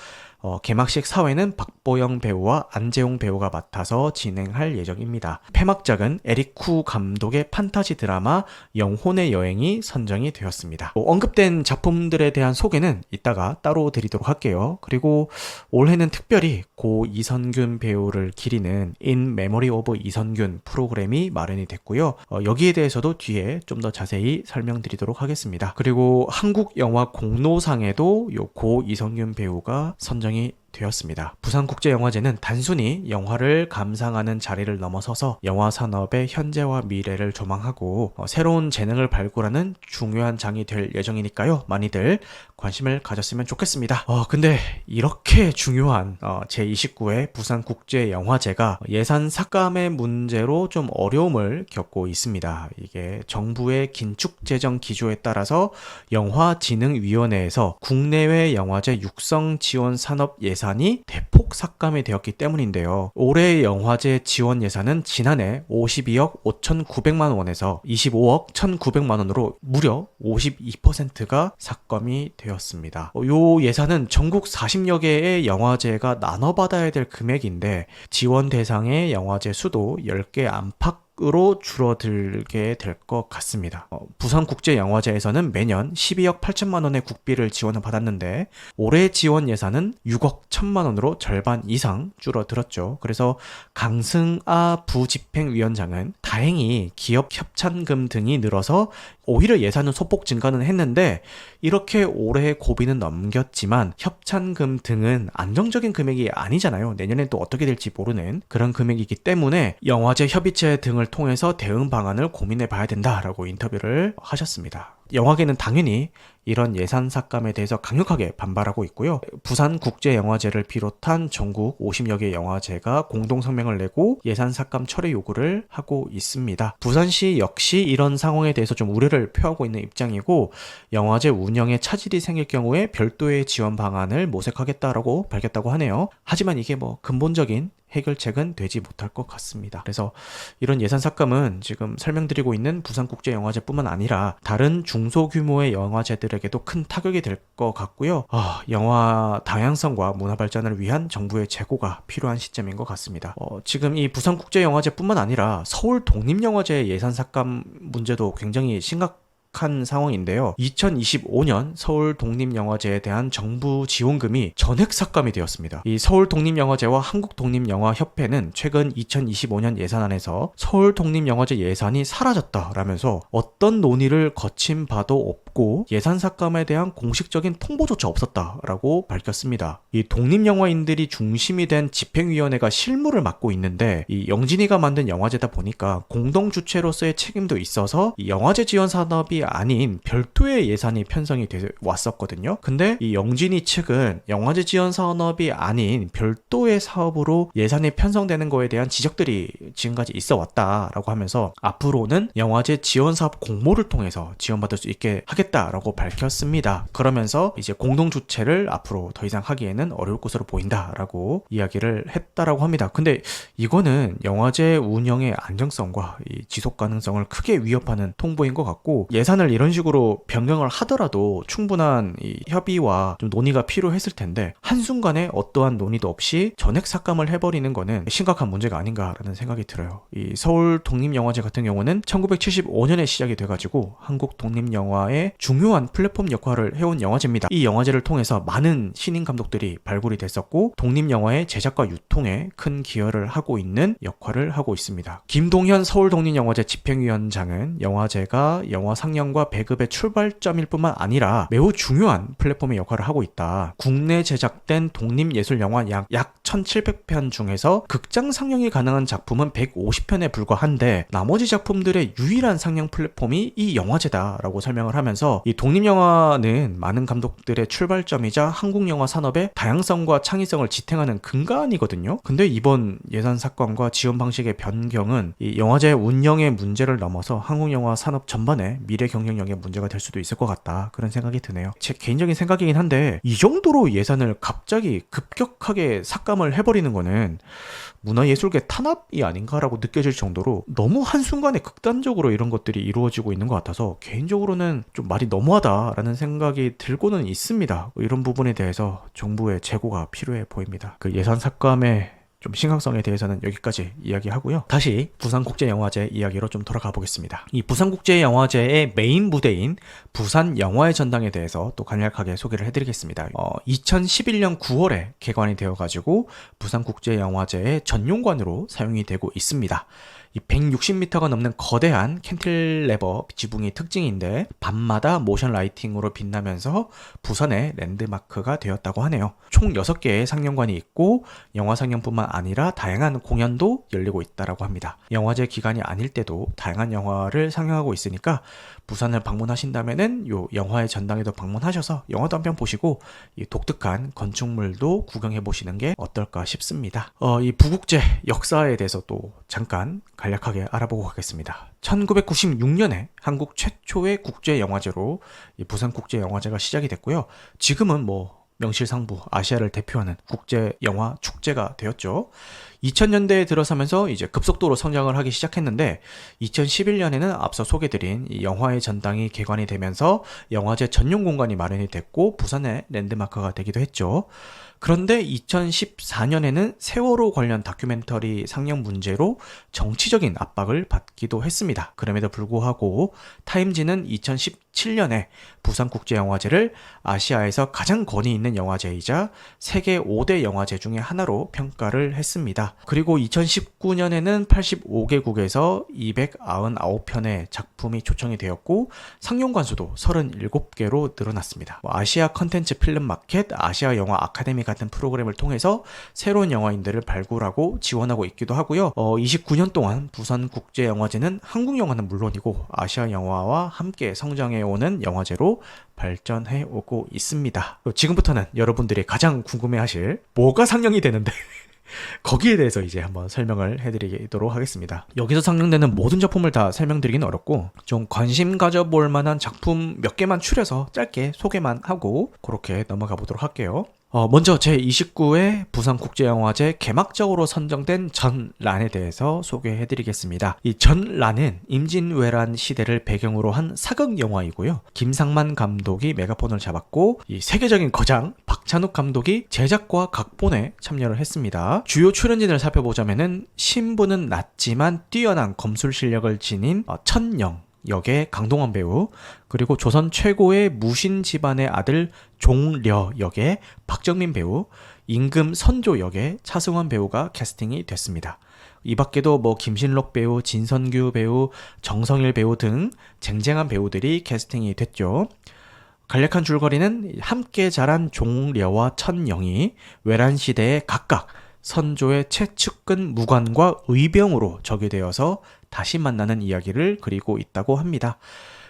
개막식 사회는 박보영 배우와 안재홍 배우가 맡아서 진행할 예정입니다. 폐막작은 에릭 쿠 감독의 판타지 드라마 영혼의 여행이 선정이 되었습니다. 언급된 작품들에 대한 소개는 이따가 따로 드리도록 할게요. 그리고 올해는 특별히 고 이선균 배우를 기리는 In Memory of 이선균 프로그램이 마련이 됐고요. 여기에 대해서도 뒤에 좀 더 자세히 설명드리도록 하겠습니다. 그리고 한국 영화 공로상에도 요 고 이선균 배우가 선정이 되었습니다. 부산국제영화제는 단순히 영화를 감상하는 자리를 넘어서서 영화 산업의 현재와 미래를 조망하고 새로운 재능을 발굴하는 중요한 장이 될 예정이니까요. 많이들 관심을 가졌으면 좋겠습니다. 근데 이렇게 중요한 제29회 부산국제영화제가 예산 삭감의 문제로 좀 어려움을 겪고 있습니다. 이게 정부의 긴축 재정 기조에 따라서 영화진흥위원회에서 국내외 영화제 육성 지원 산업 예산이 대폭 삭감이 되었기 때문인데요. 올해 영화제 지원 예산은 지난해 52억 5,900만 원에서 25억 1,900만 원으로 무려 52%가 삭감이 되었습니다. 요 예산은 전국 40여 개의 영화제가 나눠받아야 될 금액인데 지원 대상의 영화제 수도 10개 안팎 으로 줄어들게 될 것 같습니다. 부산국제영화제에서는 매년 12억 8천만 원의 국비를 지원을 받았는데 올해 지원 예산은 6억 1천만 원으로 절반 이상 줄어들었죠. 그래서 강승아 부집행위원장은 다행히 기업 협찬금 등이 늘어서 오히려 예산은 소폭 증가는 했는데 이렇게 올해 고비는 넘겼지만 협찬금 등은 안정적인 금액이 아니잖아요. 내년엔 또 어떻게 될지 모르는 그런 금액이기 때문에 영화제 협의체 등을 통해서 대응 방안을 고민해 봐야 된다라고 인터뷰를 하셨습니다. 영화계는 당연히 이런 예산 삭감에 대해서 강력하게 반발하고 있고요. 부산국제영화제를 비롯한 전국 50여 개 영화제가 공동성명을 내고 예산 삭감 철회 요구를 하고 있습니다. 부산시 역시 이런 상황에 대해서 좀 우려를 표하고 있는 입장이고 영화제 운영에 차질이 생길 경우에 별도의 지원 방안을 모색하겠다라고 밝혔다고 하네요. 하지만 이게 근본적인 해결책은 되지 못할 것 같습니다. 그래서 이런 예산 삭감은 지금 설명드리고 있는 부산국제영화제뿐만 아니라 다른 중소규모의 영화제들에게도 큰 타격이 될 것 같고요. 영화 다양성과 문화 발전을 위한 정부의 재고가 필요한 시점인 것 같습니다. 지금 이 부산국제영화제뿐만 아니라 서울 독립영화제 예산 삭감 문제도 굉장히 심각한 상황인데요. 2025년 서울 독립영화제에 대한 정부 지원금이 전액 삭감이 되었습니다. 이 서울 독립영화제와 한국독립영화협회는 최근 2025년 예산안에서 서울 독립영화제 예산이 사라졌다라면서 어떤 논의를 거친 바도 없고 예산 삭감에 대한 공식적인 통보조차 없었다라고 밝혔습니다. 이 독립영화인들이 중심이 된 집행위원회가 실무를 맡고 있는데 이 영진이가 만든 영화제다 보니까 공동 주체로서의 책임도 있어서 이 영화제 지원 산업이 사업이 아닌 별도의 예산이 편성이 돼 왔었거든요. 근데 이 영진이 측은 영화제 지원 산업이 아닌 별도의 사업으로 예산이 편성되는 거에 대한 지적들이 지금까지 있어 왔다라고 하면서 앞으로는 영화제 지원 사업 공모를 통해서 지원받을 수 있게 하겠다라고 밝혔습니다. 그러면서 이제 공동 주최를 앞으로 더 이상 하기에는 어려울 것으로 보인다라고 이야기를 했다라고 합니다. 근데 이거는 영화제 운영의 안정성과 이 지속 가능성을 크게 위협하는 통보인 것 같고, 예산을 이런 식으로 변경을 하더라도 충분한 이 협의와 좀 논의가 필요했을 텐데 한순간에 어떠한 논의도 없이 전액 삭감을 해버리는 거는 심각한 문제가 아닌가라는 생각이 들어요. 이 서울 독립영화제 같은 경우는 1975년에 시작이 돼가지고 한국 독립영화의 중요한 플랫폼 역할을 해온 영화제입니다. 이 영화제를 통해서 많은 신인 감독들이 발굴이 됐었고 독립영화의 제작과 유통에 큰 기여를 하고 있는 역할을 하고 있습니다. 김동현 서울독립영화제 집행위원장은 영화제가 영화 상영과 배급의 출발점일 뿐만 아니라 매우 중요한 플랫폼의 역할을 하고 있다. 국내 제작된 독립예술영화 약 1700편 중에서 극장 상영이 가능한 작품은 150편에 불과한데 나머지 작품들의 유일한 상영 플랫폼이 이 영화제다라고 설명을 하면서 이 독립영화는 많은 감독들의 출발점이자 한국영화 산업의 다양성과 창의성을 지탱하는 근간이거든요. 근데 이번 예산 삭감과 지원 방식의 변경은 이 영화제 운영의 문제를 넘어서 한국영화 산업 전반의 미래 경쟁력의 문제가 될 수도 있을 것 같다, 그런 생각이 드네요. 제 개인적인 생각이긴 한데 이 정도로 예산을 갑자기 급격하게 삭감을 해버리는 거는 문화예술계 탄압이 아닌가라고 느껴질 정도로 너무 한순간에 극단적으로 이런 것들이 이루어지고 있는 것 같아서 개인적으로는 좀 말이 너무하다라는 생각이 들고는 있습니다. 이런 부분에 대해서 정부의 재고가 필요해 보입니다. 그 예산 삭감의 좀 심각성에 대해서는 여기까지 이야기하고요. 다시 부산국제영화제 이야기로 좀 돌아가 보겠습니다. 이 부산국제영화제의 메인 무대인 부산영화의 전당에 대해서 또 간략하게 소개를 해드리겠습니다. 2011년 9월에 개관이 되어가지고 부산국제영화제의 전용관으로 사용이 되고 있습니다. 이 160m가 넘는 거대한 캔틸레버 지붕이 특징인데 밤마다 모션 라이팅으로 빛나면서 부산의 랜드마크가 되었다고 하네요. 총 6개의 상영관이 있고 영화 상영뿐만 아니라 다양한 공연도 열리고 있다고 합니다. 영화제 기간이 아닐 때도 다양한 영화를 상영하고 있으니까 부산을 방문하신다면은 요 영화의 전당에도 방문하셔서 영화도 한 편 보시고 이 독특한 건축물도 구경해 보시는 게 어떨까 싶습니다. 이 부국제 역사에 대해서 또 잠깐 간략하게 알아보고 가겠습니다. 1996년에 한국 최초의 국제영화제로 이 부산국제영화제가 시작이 됐고요. 지금은 명실상부 아시아를 대표하는 국제영화 축제가 되었죠. 2000년대에 들어서면서 이제 급속도로 성장을 하기 시작했는데 2011년에는 앞서 소개드린 이 영화의 전당이 개관이 되면서 영화제 전용 공간이 마련이 됐고 부산의 랜드마크가 되기도 했죠. 그런데 2014년에는 세월호 관련 다큐멘터리 상영 문제로 정치적인 압박을 받기도 했습니다. 그럼에도 불구하고 타임지는 2017년에 부산국제영화제를 아시아에서 가장 권위 있는 영화제이자 세계 5대 영화제 중에 하나로 평가를 했습니다. 그리고 2019년에는 85개국에서 299편의 작품이 초청이 되었고 상영관 수도 37개로 늘어났습니다. 아시아 컨텐츠 필름 마켓, 아시아 영화 아카데미 같은 프로그램을 통해서 새로운 영화인들을 발굴하고 지원하고 있기도 하고요. 29년 동안 부산국제영화제는 한국 영화는 물론이고 아시아 영화와 함께 성장해오는 영화제로 발전해 오고 있습니다. 지금부터는 여러분들이 가장 궁금해하실 뭐가 상영이 되는데 거기에 대해서 이제 한번 설명을 해드리도록 하겠습니다. 여기서 상영되는 모든 작품을 다 설명드리기는 어렵고 좀 관심 가져볼 만한 작품 몇 개만 추려서 짧게 소개만 하고 그렇게 넘어가 보도록 할게요. 먼저 제29회 부산국제영화제 개막적으로 선정된 전란에 대해서 소개해드리겠습니다. 이 전란은 임진왜란 시대를 배경으로 한 사극 영화이고요. 김상만 감독이 메가폰을 잡았고 이 세계적인 거장 박찬욱 감독이 제작과 각본에 참여를 했습니다. 주요 출연진을 살펴보자면은 신분은 낮지만 뛰어난 검술 실력을 지닌 천영 역의 강동원 배우, 그리고 조선 최고의 무신 집안의 아들 종려 역의 박정민 배우, 임금 선조 역의 차승원 배우가 캐스팅이 됐습니다. 이 밖에도 김신록 배우, 진선규 배우, 정성일 배우 등 쟁쟁한 배우들이 캐스팅이 됐죠. 간략한 줄거리는 함께 자란 종려와 천영이 외란시대에 각각 선조의 최측근 무관과 의병으로 적이 되어서 다시 만나는 이야기를 그리고 있다고 합니다.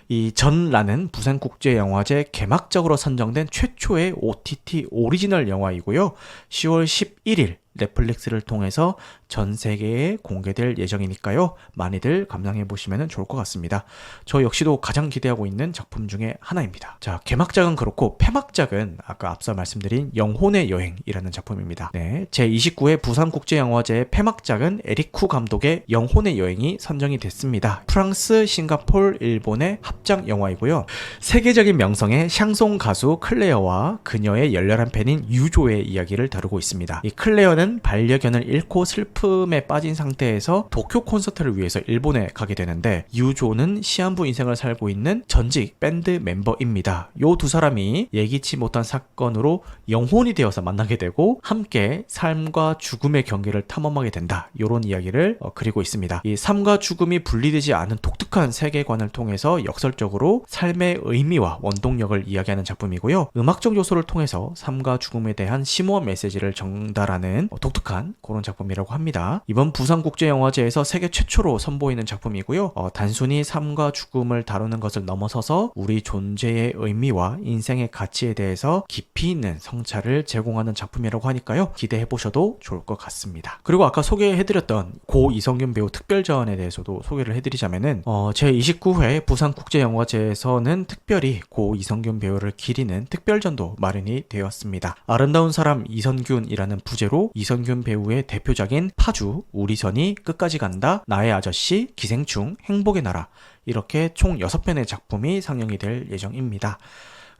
이 전라는 부산국제영화제 개막작으로 선정된 최초의 OTT 오리지널 영화이고요. 10월 11일 넷플릭스를 통해서 전 세계에 공개될 예정이니까요. 많이들 감상해 보시면 좋을 것 같습니다. 저 역시도 가장 기대하고 있는 작품 중에 하나입니다. 자, 개막작은 그렇고 폐막작은 아까 앞서 말씀드린 영혼의 여행이라는 작품입니다. 네, 제29회 부산국제영화제의 폐막작은 에리쿠 감독의 영혼의 여행이 선정이 됐습니다. 프랑스, 싱가폴, 일본의 합작 영화이고요. 세계적인 명성의 샹송 가수 클레어와 그녀의 열렬한 팬인 유조의 이야기를 다루고 있습니다. 이 클레어는 반려견을 잃고 슬픔에 빠진 상태에서 도쿄 콘서트를 위해서 일본에 가게 되는데 유조는 시한부 인생을 살고 있는 전직 밴드 멤버입니다. 요 두 사람이 예기치 못한 사건으로 영혼이 되어서 만나게 되고 함께 삶과 죽음의 경계를 탐험하게 된다. 요런 이야기를 그리고 있습니다. 이 삶과 죽음이 분리되지 않은 독특한 세계관을 통해서 역설적으로 삶의 의미와 원동력을 이야기하는 작품이고요. 음악적 요소를 통해서 삶과 죽음에 대한 심오한 메시지를 전달하는 독특한 그런 작품이라고 합니다. 이번 부산국제영화제에서 세계 최초로 선보이는 작품이고요. 단순히 삶과 죽음을 다루는 것을 넘어서서 우리 존재의 의미와 인생의 가치에 대해서 깊이 있는 성찰을 제공하는 작품이라고 하니까요. 기대해보셔도 좋을 것 같습니다. 그리고 아까 소개해드렸던 고 이성균 배우 특별전에 대해서도 소개를 해드리자면은 제29회 부산국제영화제에서는 특별히 고 이성균 배우를 기리는 특별전도 마련이 되었습니다. 아름다운 사람 이선균이라는 부제로 이선균 배우의 대표작인 파주, 우리 선이 끝까지 간다, 나의 아저씨, 기생충, 행복의 나라 이렇게 총 6편의 작품이 상영이 될 예정입니다.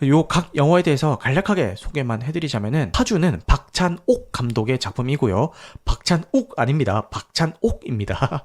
요 각 영화에 대해서 간략하게 소개만 해드리자면은 파주는 박찬옥 감독의 작품이고요. 박찬욱 아닙니다. 박찬옥입니다.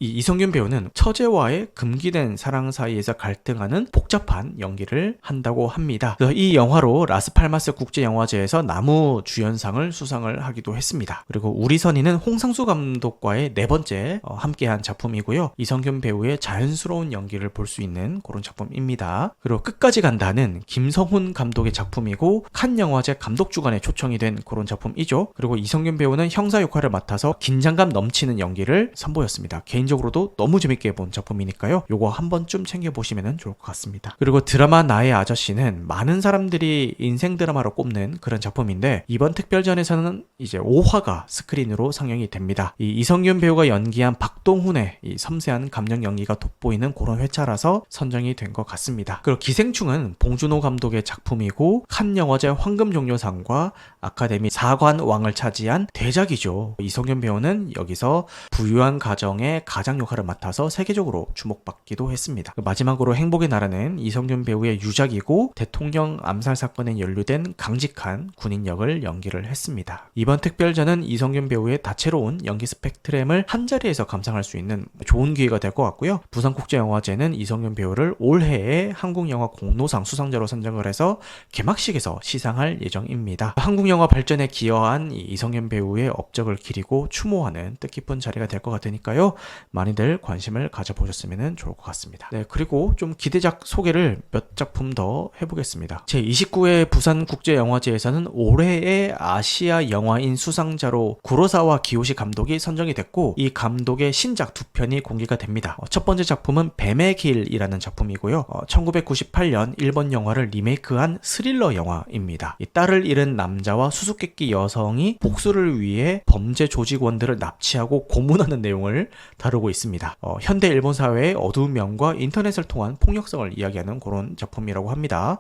이 이성균 배우는 처제와의 금기된 사랑 사이에서 갈등하는 복잡한 연기를 한다고 합니다. 그래서 이 영화로 라스팔마스 국제영화제에서 나무 주연상을 수상을 하기도 했습니다. 그리고 우리 선이는 홍상수 감독과의 4번째 함께한 작품이고요. 이성균 배우의 자연스러운 연기를 볼 수 있는 그런 작품입니다. 그리고 끝까지 간다는 김성훈 감독의 작품이고 칸 영화제 감독 주간에 초청이 된 그런 작품이죠. 그리고 이성균 배우는 형사 역할을 맡아서 긴장감 넘치는 연기를 선보였습니다. 개인적으로도 너무 재밌게 본 작품이니까요. 요거 한 번쯤 챙겨보시면 좋을 것 같습니다. 그리고 드라마 나의 아저씨는 많은 사람들이 인생 드라마로 꼽는 그런 작품인데 이번 특별전에서는 이제 5화가 스크린으로 상영이 됩니다. 이 이성균 배우가 연기한 박동훈의 이 섬세한 감정 연기가 돋보이는 그런 회차라서 선정이 된 것 같습니다. 그리고 기생충은 봉준호 감독의 작품이고 칸 영화제 황금종려상과 아카데미 4관왕을 차지한 대작이죠. 이성균 배우는 여기서 부유한 가정의 가장 역할을 맡아서 세계적으로 주목받기도 했습니다. 마지막으로 행복의 나라는 이성균 배우의 유작이고 대통령 암살 사건에 연루된 강직한 군인 역을 연기를 했습니다. 이번 특별전은 이성균 배우의 다채로운 연기 스펙트럼을 한자리에서 감상할 수 있는 좋은 기회가 될 것 같고요. 부산국제영화제는 이성균 배우를 올해의 한국영화 공로상 수상자로 선정을 해서 개막식에서 시상할 예정입니다. 한국영화 발전에 기여한 이성균 배우의 업적을 기리고 추모하는 뜻깊은 자리가 될 것 같으니까요. 많이들 관심을 가져보셨으면 좋을 것 같습니다. 네, 그리고 좀 기대작 소개를 몇 작품 더 해보겠습니다. 제29회 부산국제영화제에서는 올해의 아시아 영화인 수상자로 구로사와 기요시 감독이 선정이 됐고 이 감독의 신작 2편이 공개가 됩니다. 첫 번째 작품은 뱀의 길이라는 작품이고요. 1998년 일본 영화를 리메이크한 스릴러 영화입니다. 이 딸을 잃은 남자와 수수께끼 여성이 복수를 위해 범죄 조직원들을 납치하고 고문하는 내용을 다루고 있습니다. 현대 일본 사회의 어두운 면과 인터넷을 통한 폭력성을 이야기하는 그런 작품이라고 합니다.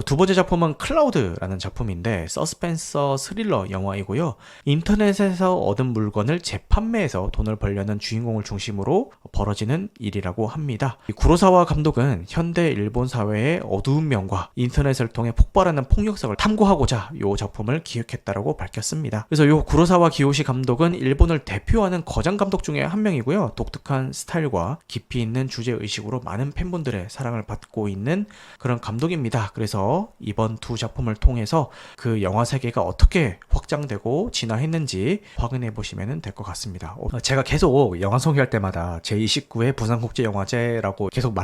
두 번째 작품은 클라우드라는 작품인데 서스펜서 스릴러 영화이고요. 인터넷에서 얻은 물건을 재판매해서 돈을 벌려는 주인공을 중심으로 벌어지는 일이라고 합니다. 구로사와 감독은 현대 일본 사회의 어두운 면과 인터넷을 통해 폭발하는 폭력성을 탐구하고자 이 작품을 기획했다고 밝혔습니다. 그래서 이 구로사와 기요시 감독은 일본을 대표하는 거장 감독 중에 한 명이고요. 독특한 스타일과 깊이 있는 주제의식으로 많은 팬분들의 사랑을 받고 있는 그런 감독입니다. 그래서 그래서 이번 두 작품을 통해서 그 영화 세계가 어떻게 확장되고 진화했는지 확인해 보시면 될 것 같습니다. 제가 계속 영화 소개할 때마다 제29회 부산국제영화제라고 계속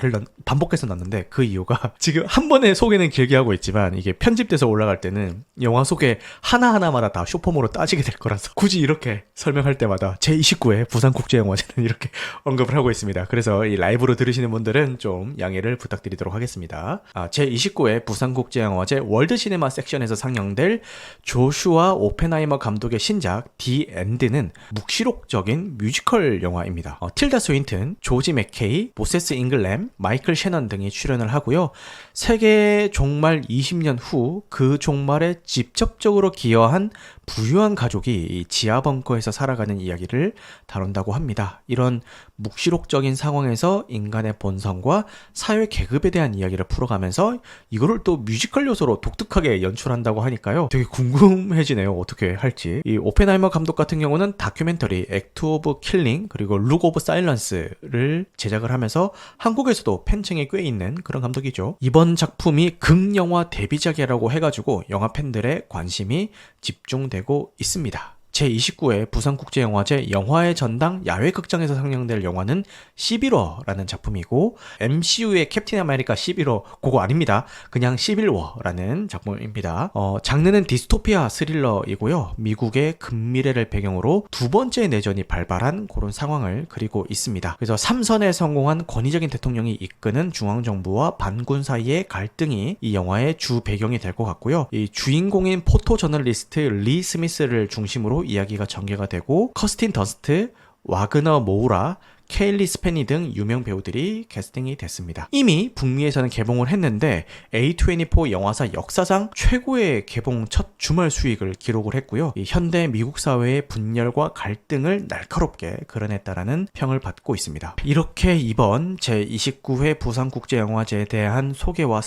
반복해서 넣는데 그 이유가 지금 한 번에 소개는 길게 하고 있지만 이게 편집돼서 올라갈 때는 영화 소개 하나하나마다 다 쇼폼으로 따지게 될 거라서 굳이 이렇게 설명할 때마다 제29회 부산국제영화제는 이렇게 언급을 하고 있습니다. 그래서 이 라이브로 들으시는 분들은 좀 양해를 부탁드리도록 하겠습니다. 제29회 부산국제영화제 월드시네마 섹션에서 상영될 조슈아 오펜하이머 감독의 신작 디 엔드는 묵시록적인 뮤지컬 영화입니다. 틸다 스윈튼, 조지 맥케이, 모세스 잉글램, 마이클 셰넌 등이 출연을 하고요. 세계 종말 20년 후 그 종말에 직접적으로 기여한 부유한 가족이 지하 벙커에서 살아가는 이야기를 다룬다고 합니다. 이런 묵시록적인 상황에서 인간의 본성과 사회 계급에 대한 이야기를 풀어가면서 이거를 또 뮤지컬 요소로 독특하게 연출한다고 하니까요. 되게 궁금해지네요. 어떻게 할지. 이 오펜하이머 감독 같은 경우는 다큐멘터리 액트 오브 킬링 그리고 룩 오브 사일런스를 제작을 하면서 한국에서도 팬층이 꽤 있는 그런 감독이죠. 이번 작품이 극영화 데뷔작이라고 해가지고 영화 팬들의 관심이 집중되고 있습니다. 제29회 부산국제영화제 영화의 전당 야외극장에서 상영될 영화는 11호라는 작품이고 MCU의 캡틴 아메리카 11호 그거 아닙니다. 그냥 11호라는 작품입니다. 장르는 디스토피아 스릴러이고요. 미국의 근미래를 배경으로 두 번째 내전이 발발한 그런 상황을 그리고 있습니다. 그래서 3선에 성공한 권위적인 대통령이 이끄는 중앙정부와 반군 사이의 갈등이 이 영화의 주 배경이 될 것 같고요. 이 주인공인 포토 저널리스트 리 스미스를 중심으로 이야기가 전개가 되고 커스틴 더스트, 와그너 모우라, 케일리 스페니 등 유명 배우들이 캐스팅이 됐습니다. 이미 북미에서는 개봉을 했는데 A24 영화사 역사상 최고의 개봉 첫 주말 수익을 기록을 했고요. 이 현대 미국 사회의 분열과 갈등을 날카롭게 그려냈다라는 평을 받고 있습니다. 이렇게 이번 제29회 부산국제영화제에 대한 소개와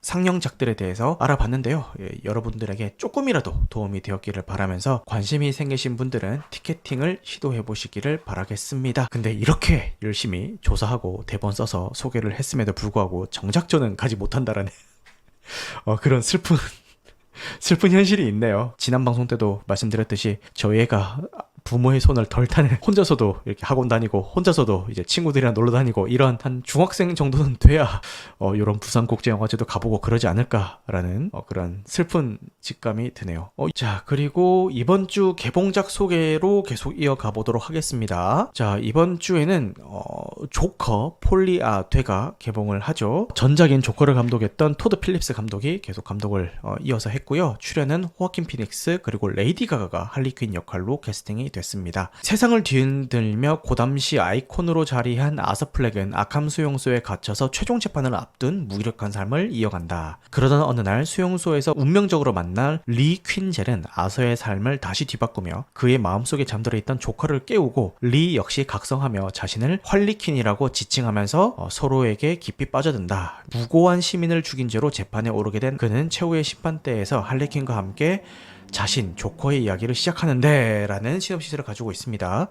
상영작들에 대해서 알아봤는데요. 여러분들에게 조금이라도 도움이 되었기를 바라면서 관심이 생기신 분들은 티켓팅을 시도해 보시기를 바라겠습니다. 근데 이렇게 열심히 조사하고 대본 써서 소개를 했음에도 불구하고 정작 저는 가지 못한다라는 그런 슬픈 현실이 있네요. 지난 방송 때도 말씀드렸듯이 저희 애가 부모의 손을 덜 타는 혼자서도 이렇게 학원 다니고 혼자서도 이제 친구들이랑 놀러 다니고 이런 한 중학생 정도는 돼야 이런 부산국제영화제도 가보고 그러지 않을까라는 그런 슬픈 직감이 드네요. 자, 그리고 이번 주 개봉작 소개로 계속 이어가 보도록 하겠습니다. 자, 이번 주에는 조커 폴리아 되가 개봉을 하죠. 전작인 조커를 감독했던 토드 필립스 감독이 계속 감독을 이어서 했고요. 출연은 호아킨 피닉스 그리고 레이디 가가가 할리퀸 역할로 캐스팅이 됐습니다. 세상을 뒤흔들며 고담시 아이콘으로 자리한 아서 플렉은 아캄 수용소에 갇혀서 최종 재판을 앞둔 무기력한 삶을 이어간다. 그러던 어느 날 수용소에서 운명적으로 만날 리 퀸젤은 아서의 삶을 다시 뒤바꾸며 그의 마음속에 잠들어 있던 조커를 깨우고 리 역시 각성하며 자신을 할리퀸이라고 지칭하면서 서로에게 깊이 빠져든다. 무고한 시민을 죽인 죄로 재판에 오르게 된 그는 최후의 심판대에서 할리퀸과 함께 자신 조커의 이야기를 시작하는데 라는 시놉시스를 가지고 있습니다.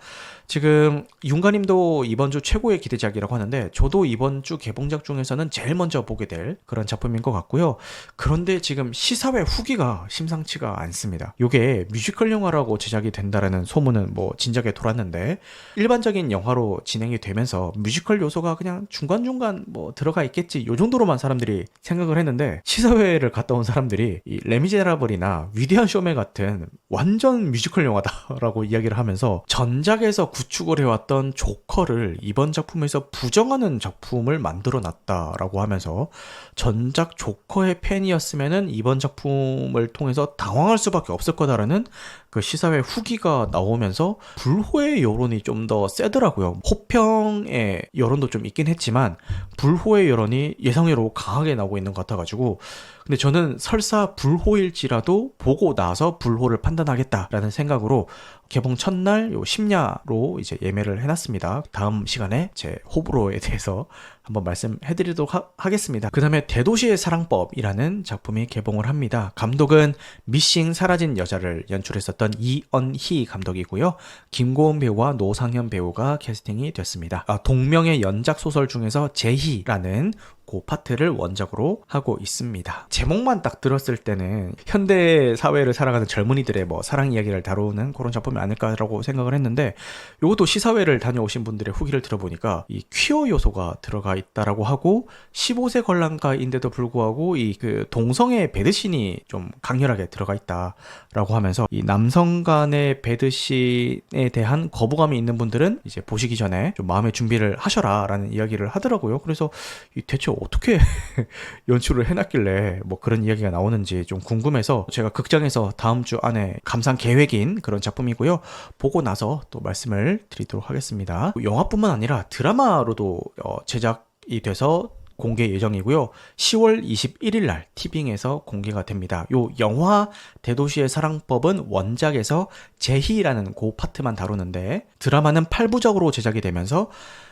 지금 윤가님도 이번 주 최고의 기대작이라고 하는데 저도 이번 주 개봉작 중에서는 제일 먼저 보게 될 그런 작품인 것 같고요. 그런데 지금 시사회 후기가 심상치가 않습니다. 이게 뮤지컬 영화라고 제작이 된다라는 소문은 뭐 진작에 돌았는데 일반적인 영화로 진행이 되면서 뮤지컬 요소가 그냥 중간중간 뭐 들어가 있겠지 요 정도로만 사람들이 생각을 했는데 시사회를 갔다 온 사람들이 이 레미제라블이나 위대한 쇼맨 같은 완전 뮤지컬 영화다라고 이야기를 하면서 전작에서 구축을 해왔던 조커를 이번 작품에서 부정하는 작품을 만들어 놨다라고 하면서 전작 조커의 팬이었으면은 이번 작품을 통해서 당황할 수밖에 없을 거다라는 그 시사회 후기가 나오면서 불호의 여론이 좀 더 세더라고요. 호평의 여론도 좀 있긴 했지만 불호의 여론이 예상외로 강하게 나오고 있는 것 같아가지고 근데 저는 설사 불호일지라도 보고 나서 불호를 판단하겠다라는 생각으로 개봉 첫날 심야로 이제 예매를 해놨습니다. 다음 시간에 제 호불호에 대해서 한번 말씀해드리도록 하겠습니다. 그 다음에 대도시의 사랑법이라는 작품이 개봉을 합니다. 감독은 미싱 사라진 여자를 연출했었던 이언희 감독이고요. 김고은 배우와 노상현 배우가 캐스팅이 됐습니다. 동명의 연작 소설 중에서 제희라는 그 파트를 원작으로 하고 있습니다. 제목만 딱 들었을 때는 현대 사회를 살아가는 젊은이들의 뭐 사랑 이야기를 다루는 그런 작품이 아닐까라고 생각을 했는데, 이것도 시사회를 다녀오신 분들의 후기를 들어보니까 이 퀴어 요소가 들어가 있다라고 하고 15세 관람가인데도 불구하고 이 그 동성애 배드신이 좀 강렬하게 들어가 있다라고 하면서 이 남성 간의 배드신에 대한 거부감이 있는 분들은 이제 보시기 전에 좀 마음의 준비를 하셔라라는 이야기를 하더라고요. 그래서 이 대체 어떻게 연출을 해놨길래 뭐 그런 이야기가 나오는지 좀 궁금해서 제가 극장에서 다음 주 안에 감상 계획인 그런 작품이고요. 보고 나서 또 말씀을 드리도록 하겠습니다. 영화뿐만 아니라 드라마로도 제작이 돼서 공개 예정이고요. 10월 21일 날 티빙에서 공개가 됩니다. 요 영화 대도시의 사랑법은 원작에서 제희라는 그 파트만 다루는데, 드라마는 8부작으로 제작이 되면서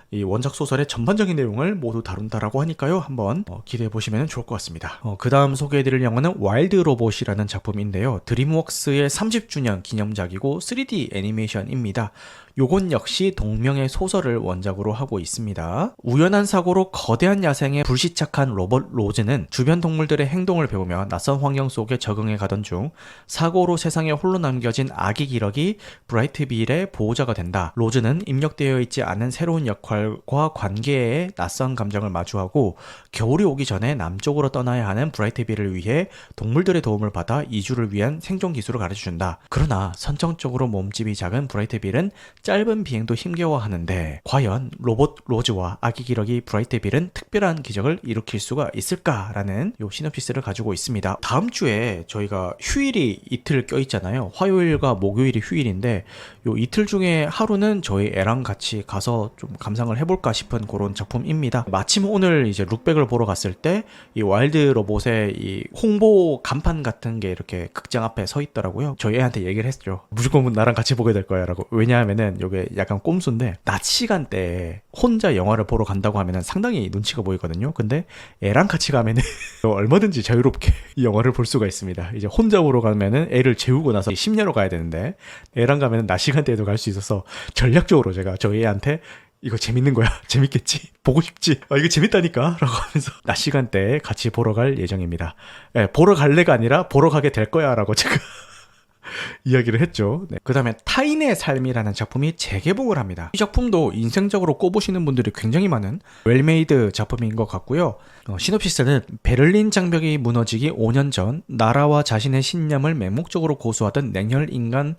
이 원작 소설의 전반적인 내용을 모두 다룬다라고 하니까요. 한번 기대해 보시면 좋을 것 같습니다. 그 다음 소개해드릴 영화는 와일드 로봇이라는 작품인데요. 드림웍스의 30주년 기념작이고 3D 애니메이션입니다. 요건 역시 동명의 소설을 원작으로 하고 있습니다. 우연한 사고로 거대한 야생에 불시착한 로봇 로즈는 주변 동물들의 행동을 배우며 낯선 환경 속에 적응해 가던 중 사고로 세상에 홀로 남겨진 아기 기러기 브라이트빌의 보호자가 된다. 로즈는 입력되어 있지 않은 새로운 역할과 관계에 낯선 감정을 마주하고 겨울이 오기 전에 남쪽으로 떠나야 하는 브라이트빌을 위해 동물들의 도움을 받아 이주를 위한 생존 기술을 가르쳐준다. 그러나 선정적으로 몸집이 작은 브라이트빌은 짧은 비행도 힘겨워하는데 과연 로봇 로즈와 아기 기러기 브라이트빌은 특별한 기적을 일으킬 수가 있을까라는 요 시놉시스를 가지고 있습니다. 다음 주에 저희가 휴일이 이틀 껴있잖아요. 화요일과 목요일이 휴일인데 요 이틀 중에 하루는 저희 애랑 같이 가서 좀 감상을 해볼까 싶은 그런 작품입니다. 마침 오늘 이제 룩백을 보러 갔을 때 이 와일드 로봇의 이 홍보 간판 같은 게 이렇게 극장 앞에 서 있더라고요. 저희 애한테 얘기를 했죠. 무조건 나랑 같이 보게 될 거야 라고. 왜냐하면은 요게 약간 꼼수인데 낮 시간대에 혼자 영화를 보러 간다고 하면은 상당히 눈치가 보이거든요. 근데 애랑 같이 가면은 얼마든지 자유롭게 이 영화를 볼 수가 있습니다. 이제 혼자 보러 가면은 애를 재우고 나서 심야로 가야 되는데 애랑 가면은 낮 시간대에도 갈 수 있어서 전략적으로 제가 저희 애한테 이거 재밌는 거야. 재밌겠지? 보고 싶지? 이거 재밌다니까? 라고 하면서 낮 시간대에 같이 보러 갈 예정입니다. 보러 갈래가 아니라 보러 가게 될 거야 라고 제가 이야기를 했죠. 네. 그 다음에 타인의 삶이라는 작품이 재개봉을 합니다. 이 작품도 인생적으로 꼽으시는 분들이 굉장히 많은 웰메이드 작품인 것 같고요. 시놉시스는 베를린 장벽이 무너지기 5년 전 나라와 자신의 신념을 맹목적으로 고수하던 냉혈 인간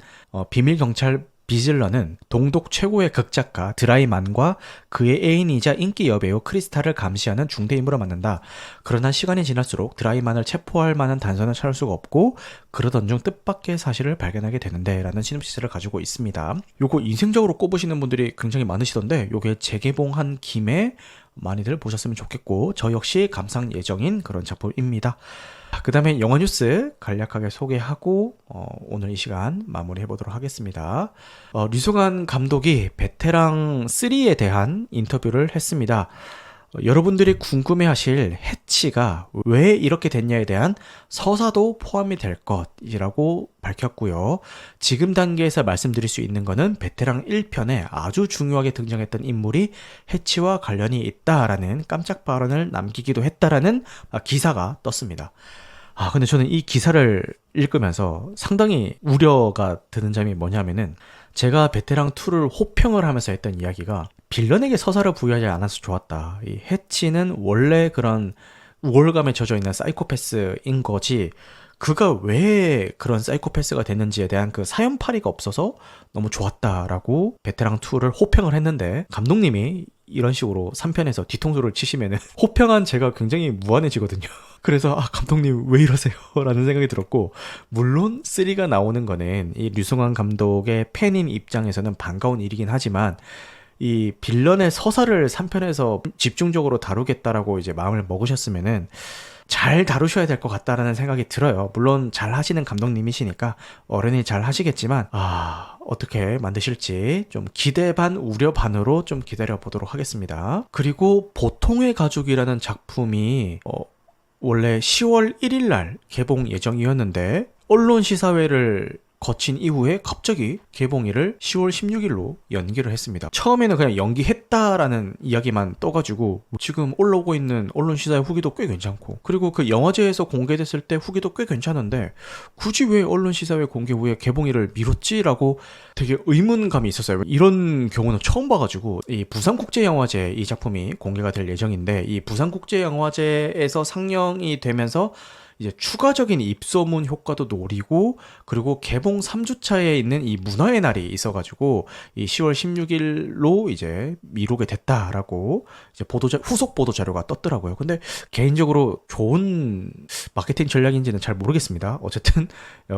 비밀 경찰 비즐러는 동독 최고의 극작가 드라이만과 그의 애인이자 인기 여배우 크리스탈을 감시하는 중대 인물을 만난다. 그러나 시간이 지날수록 드라이만을 체포할 만한 단서는 찾을 수가 없고 그러던 중 뜻밖의 사실을 발견하게 되는데 라는 시놉시스를 가지고 있습니다. 요거 인생적으로 꼽으시는 분들이 굉장히 많으시던데 요게 재개봉한 김에 많이들 보셨으면 좋겠고 저 역시 감상 예정인 그런 작품입니다. 그 다음에 영화 뉴스 간략하게 소개하고 오늘 이 시간 마무리해 보도록 하겠습니다. 류승환 감독이 베테랑 3에 대한 인터뷰를 했습니다. 여러분들이 궁금해하실 해치가 왜 이렇게 됐냐에 대한 서사도 포함이 될 것이라고 밝혔고요. 지금 단계에서 말씀드릴 수 있는 것은 베테랑 1편에 아주 중요하게 등장했던 인물이 해치와 관련이 있다라는 깜짝 발언을 남기기도 했다라는 기사가 떴습니다. 근데 저는 이 기사를 읽으면서 상당히 우려가 드는 점이 뭐냐면은 제가 베테랑 2를 호평을 하면서 했던 이야기가 빌런에게 서사를 부여하지 않아서 좋았다. 이 해치는 원래 그런 우월감에 젖어 있는 사이코패스인 거지 그가 왜 그런 사이코패스가 됐는지에 대한 그 사연파리가 없어서 너무 좋았다라고 베테랑 2를 호평을 했는데 감독님이 이런 식으로 3편에서 뒤통수를 치시면은 호평한 제가 굉장히 무안해지거든요. 그래서 감독님 왜 이러세요? 라는 생각이 들었고 물론 3가 나오는 거는 이 류승환 감독의 팬인 입장에서는 반가운 일이긴 하지만 이 빌런의 서사를 3편에서 집중적으로 다루겠다라고 이제 마음을 먹으셨으면은 잘 다루셔야 될 것 같다라는 생각이 들어요. 물론 잘 하시는 감독님이시니까 어른이 잘 하시겠지만 어떻게 만드실지 좀 기대 반 우려 반으로 좀 기다려 보도록 하겠습니다. 그리고 보통의 가족이라는 작품이 원래 10월 1일 날 개봉 예정이었는데 언론 시사회를 거친 이후에 갑자기 개봉일을 10월 16일로 연기를 했습니다. 처음에는 그냥 연기했다라는 이야기만 떠가지고 지금 올라오고 있는 언론 시사회 후기도 꽤 괜찮고, 그리고 그 영화제에서 공개됐을 때 후기도 꽤 괜찮은데 굳이 왜 언론 시사회 공개 후에 개봉일을 미뤘지라고 되게 의문감이 있었어요. 이런 경우는 처음 봐가지고. 이 부산국제영화제 이 작품이 공개가 될 예정인데, 이 부산국제영화제에서 상영이 되면서 이제 추가적인 입소문 효과도 노리고, 그리고 개봉 3주차에 있는 이 문화의 날이 있어가지고 이 10월 16일로 이제 미루게 됐다라고 이제 후속 보도 자료가 떴더라고요. 근데 개인적으로 좋은 마케팅 전략인지는 잘 모르겠습니다. 어쨌든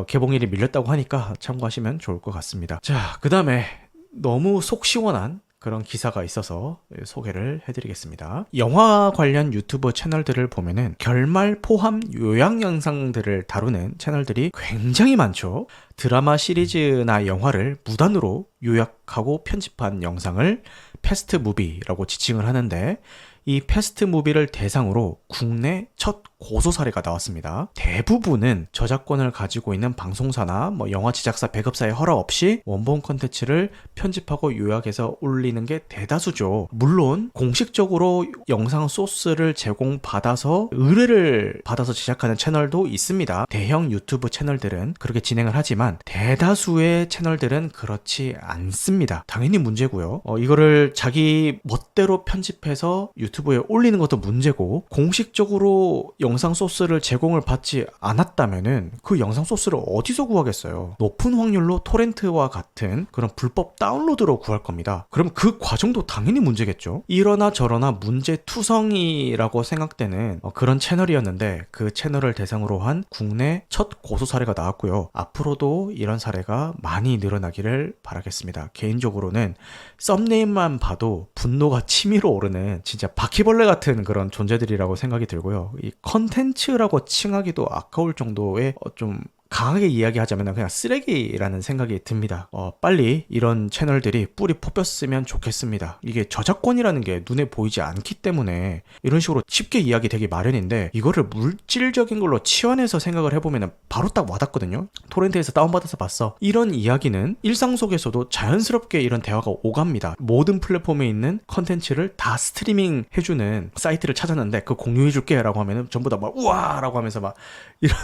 개봉일이 밀렸다고 하니까 참고하시면 좋을 것 같습니다. 자, 그 다음에 너무 속 시원한 그런 기사가 있어서 소개를 해드리겠습니다. 영화 관련 유튜브 채널들을 보면은 결말 포함 요약 영상들을 다루는 채널들이 굉장히 많죠. 드라마 시리즈나 영화를 무단으로 요약하고 편집한 영상을 패스트 무비라고 지칭을 하는데, 이 패스트 무비를 대상으로 국내 첫 고소 사례가 나왔습니다. 대부분은 저작권을 가지고 있는 방송사나 영화 제작사 배급사의 허락 없이 원본 컨텐츠를 편집하고 요약해서 올리는 게 대다수죠. 물론 공식적으로 영상 소스를 제공받아서 의뢰를 받아서 제작하는 채널도 있습니다. 대형 유튜브 채널들은 그렇게 진행을 하지만 대다수의 채널들은 그렇지 않습니다. 당연히 문제고요. 이거를 자기 멋대로 편집해서 유튜브에 올리는 것도 문제고, 공식적으로 영상 소스를 제공을 받지 않았다면은 그 영상 소스를 어디서 구하겠어요? 높은 확률로 토렌트와 같은 그런 불법 다운로드로 구할 겁니다. 그럼 그 과정도 당연히 문제겠죠. 이러나 저러나 문제투성이라고 생각되는 그런 채널이었는데, 그 채널을 대상으로 한 국내 첫 고소 사례가 나왔고요. 앞으로도 이런 사례가 많이 늘어나기를 바라겠습니다. 개인적으로는 썸네일만 봐도 분노가 치밀어 오르는 진짜 바퀴벌레 같은 그런 존재들이라고 생각이 들고요. 이 컨텐츠라고 칭하기도 아까울 정도의 좀 강하게 이야기하자면 그냥 쓰레기라는 생각이 듭니다. 빨리 이런 채널들이 뿌리 뽑혔으면 좋겠습니다. 이게 저작권이라는 게 눈에 보이지 않기 때문에 이런 식으로 쉽게 이야기되기 마련인데, 이거를 물질적인 걸로 치환해서 생각을 해보면 바로 딱 와닿거든요. 토렌트에서 다운받아서 봤어. 이런 이야기는 일상 속에서도 자연스럽게 이런 대화가 오갑니다. 모든 플랫폼에 있는 컨텐츠를 다 스트리밍 해주는 사이트를 찾았는데 그 공유해줄게 라고 하면은 전부 다 막 우와 라고 하면서 막 이런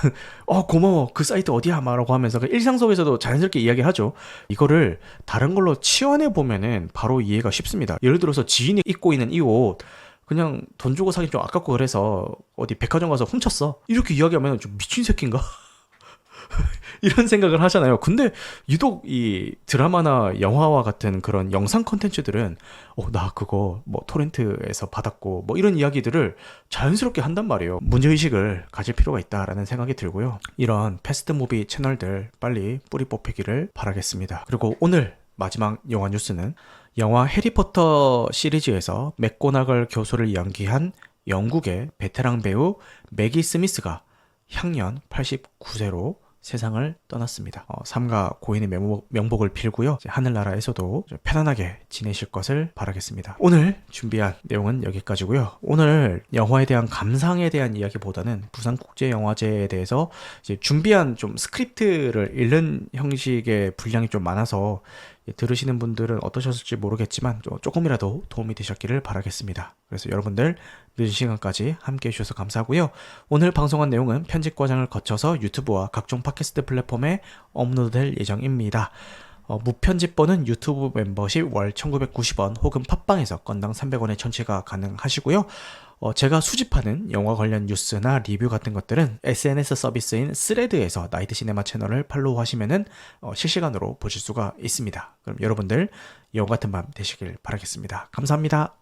고마워 그 사이트 어디야? 라고 하면서 일상 속에서도 자연스럽게 이야기를 하죠. 이거를 다른 걸로 치환해 보면은 바로 이해가 쉽습니다. 예를 들어서 지인이 입고 있는 이 옷 그냥 돈 주고 사기 좀 아깝고 그래서 어디 백화점 가서 훔쳤어. 이렇게 이야기하면 좀 미친 새끼인가? 이런 생각을 하잖아요. 근데 유독 이 드라마나 영화와 같은 그런 영상 컨텐츠들은 나 그거 토렌트에서 받았고 이런 이야기들을 자연스럽게 한단 말이에요. 문제의식을 가질 필요가 있다라는 생각이 들고요. 이런 패스트무비 채널들 빨리 뿌리 뽑히기를 바라겠습니다. 그리고 오늘 마지막 영화 뉴스는 영화 해리포터 시리즈에서 맥고나걸 교수를 연기한 영국의 베테랑 배우 매기 스미스가 향년 89세로 세상을 떠났습니다. 삼가 고인의 명복을 빌고요. 하늘나라에서도 편안하게 지내실 것을 바라겠습니다. 오늘 준비한 내용은 여기까지고요. 오늘 영화에 대한 감상에 대한 이야기보다는 부산국제영화제에 대해서 이제 준비한 좀 스크립트를 읽는 형식의 분량이 좀 많아서 들으시는 분들은 어떠셨을지 모르겠지만 조금이라도 도움이 되셨기를 바라겠습니다. 그래서 여러분들 늦은 시간까지 함께 해주셔서 감사하고요. 오늘 방송한 내용은 편집 과정을 거쳐서 유튜브와 각종 팟캐스트 플랫폼에 업로드될 예정입니다. 무편집본은 유튜브 멤버십 월 1990원 혹은 팟빵에서 건당 300원의 청취가 가능하시고요. 제가 수집하는 영화 관련 뉴스나 리뷰 같은 것들은 SNS 서비스인 스레드에서 나이트 시네마 채널을 팔로우 하시면은 실시간으로 보실 수가 있습니다. 그럼 여러분들 영화 같은 밤 되시길 바라겠습니다. 감사합니다.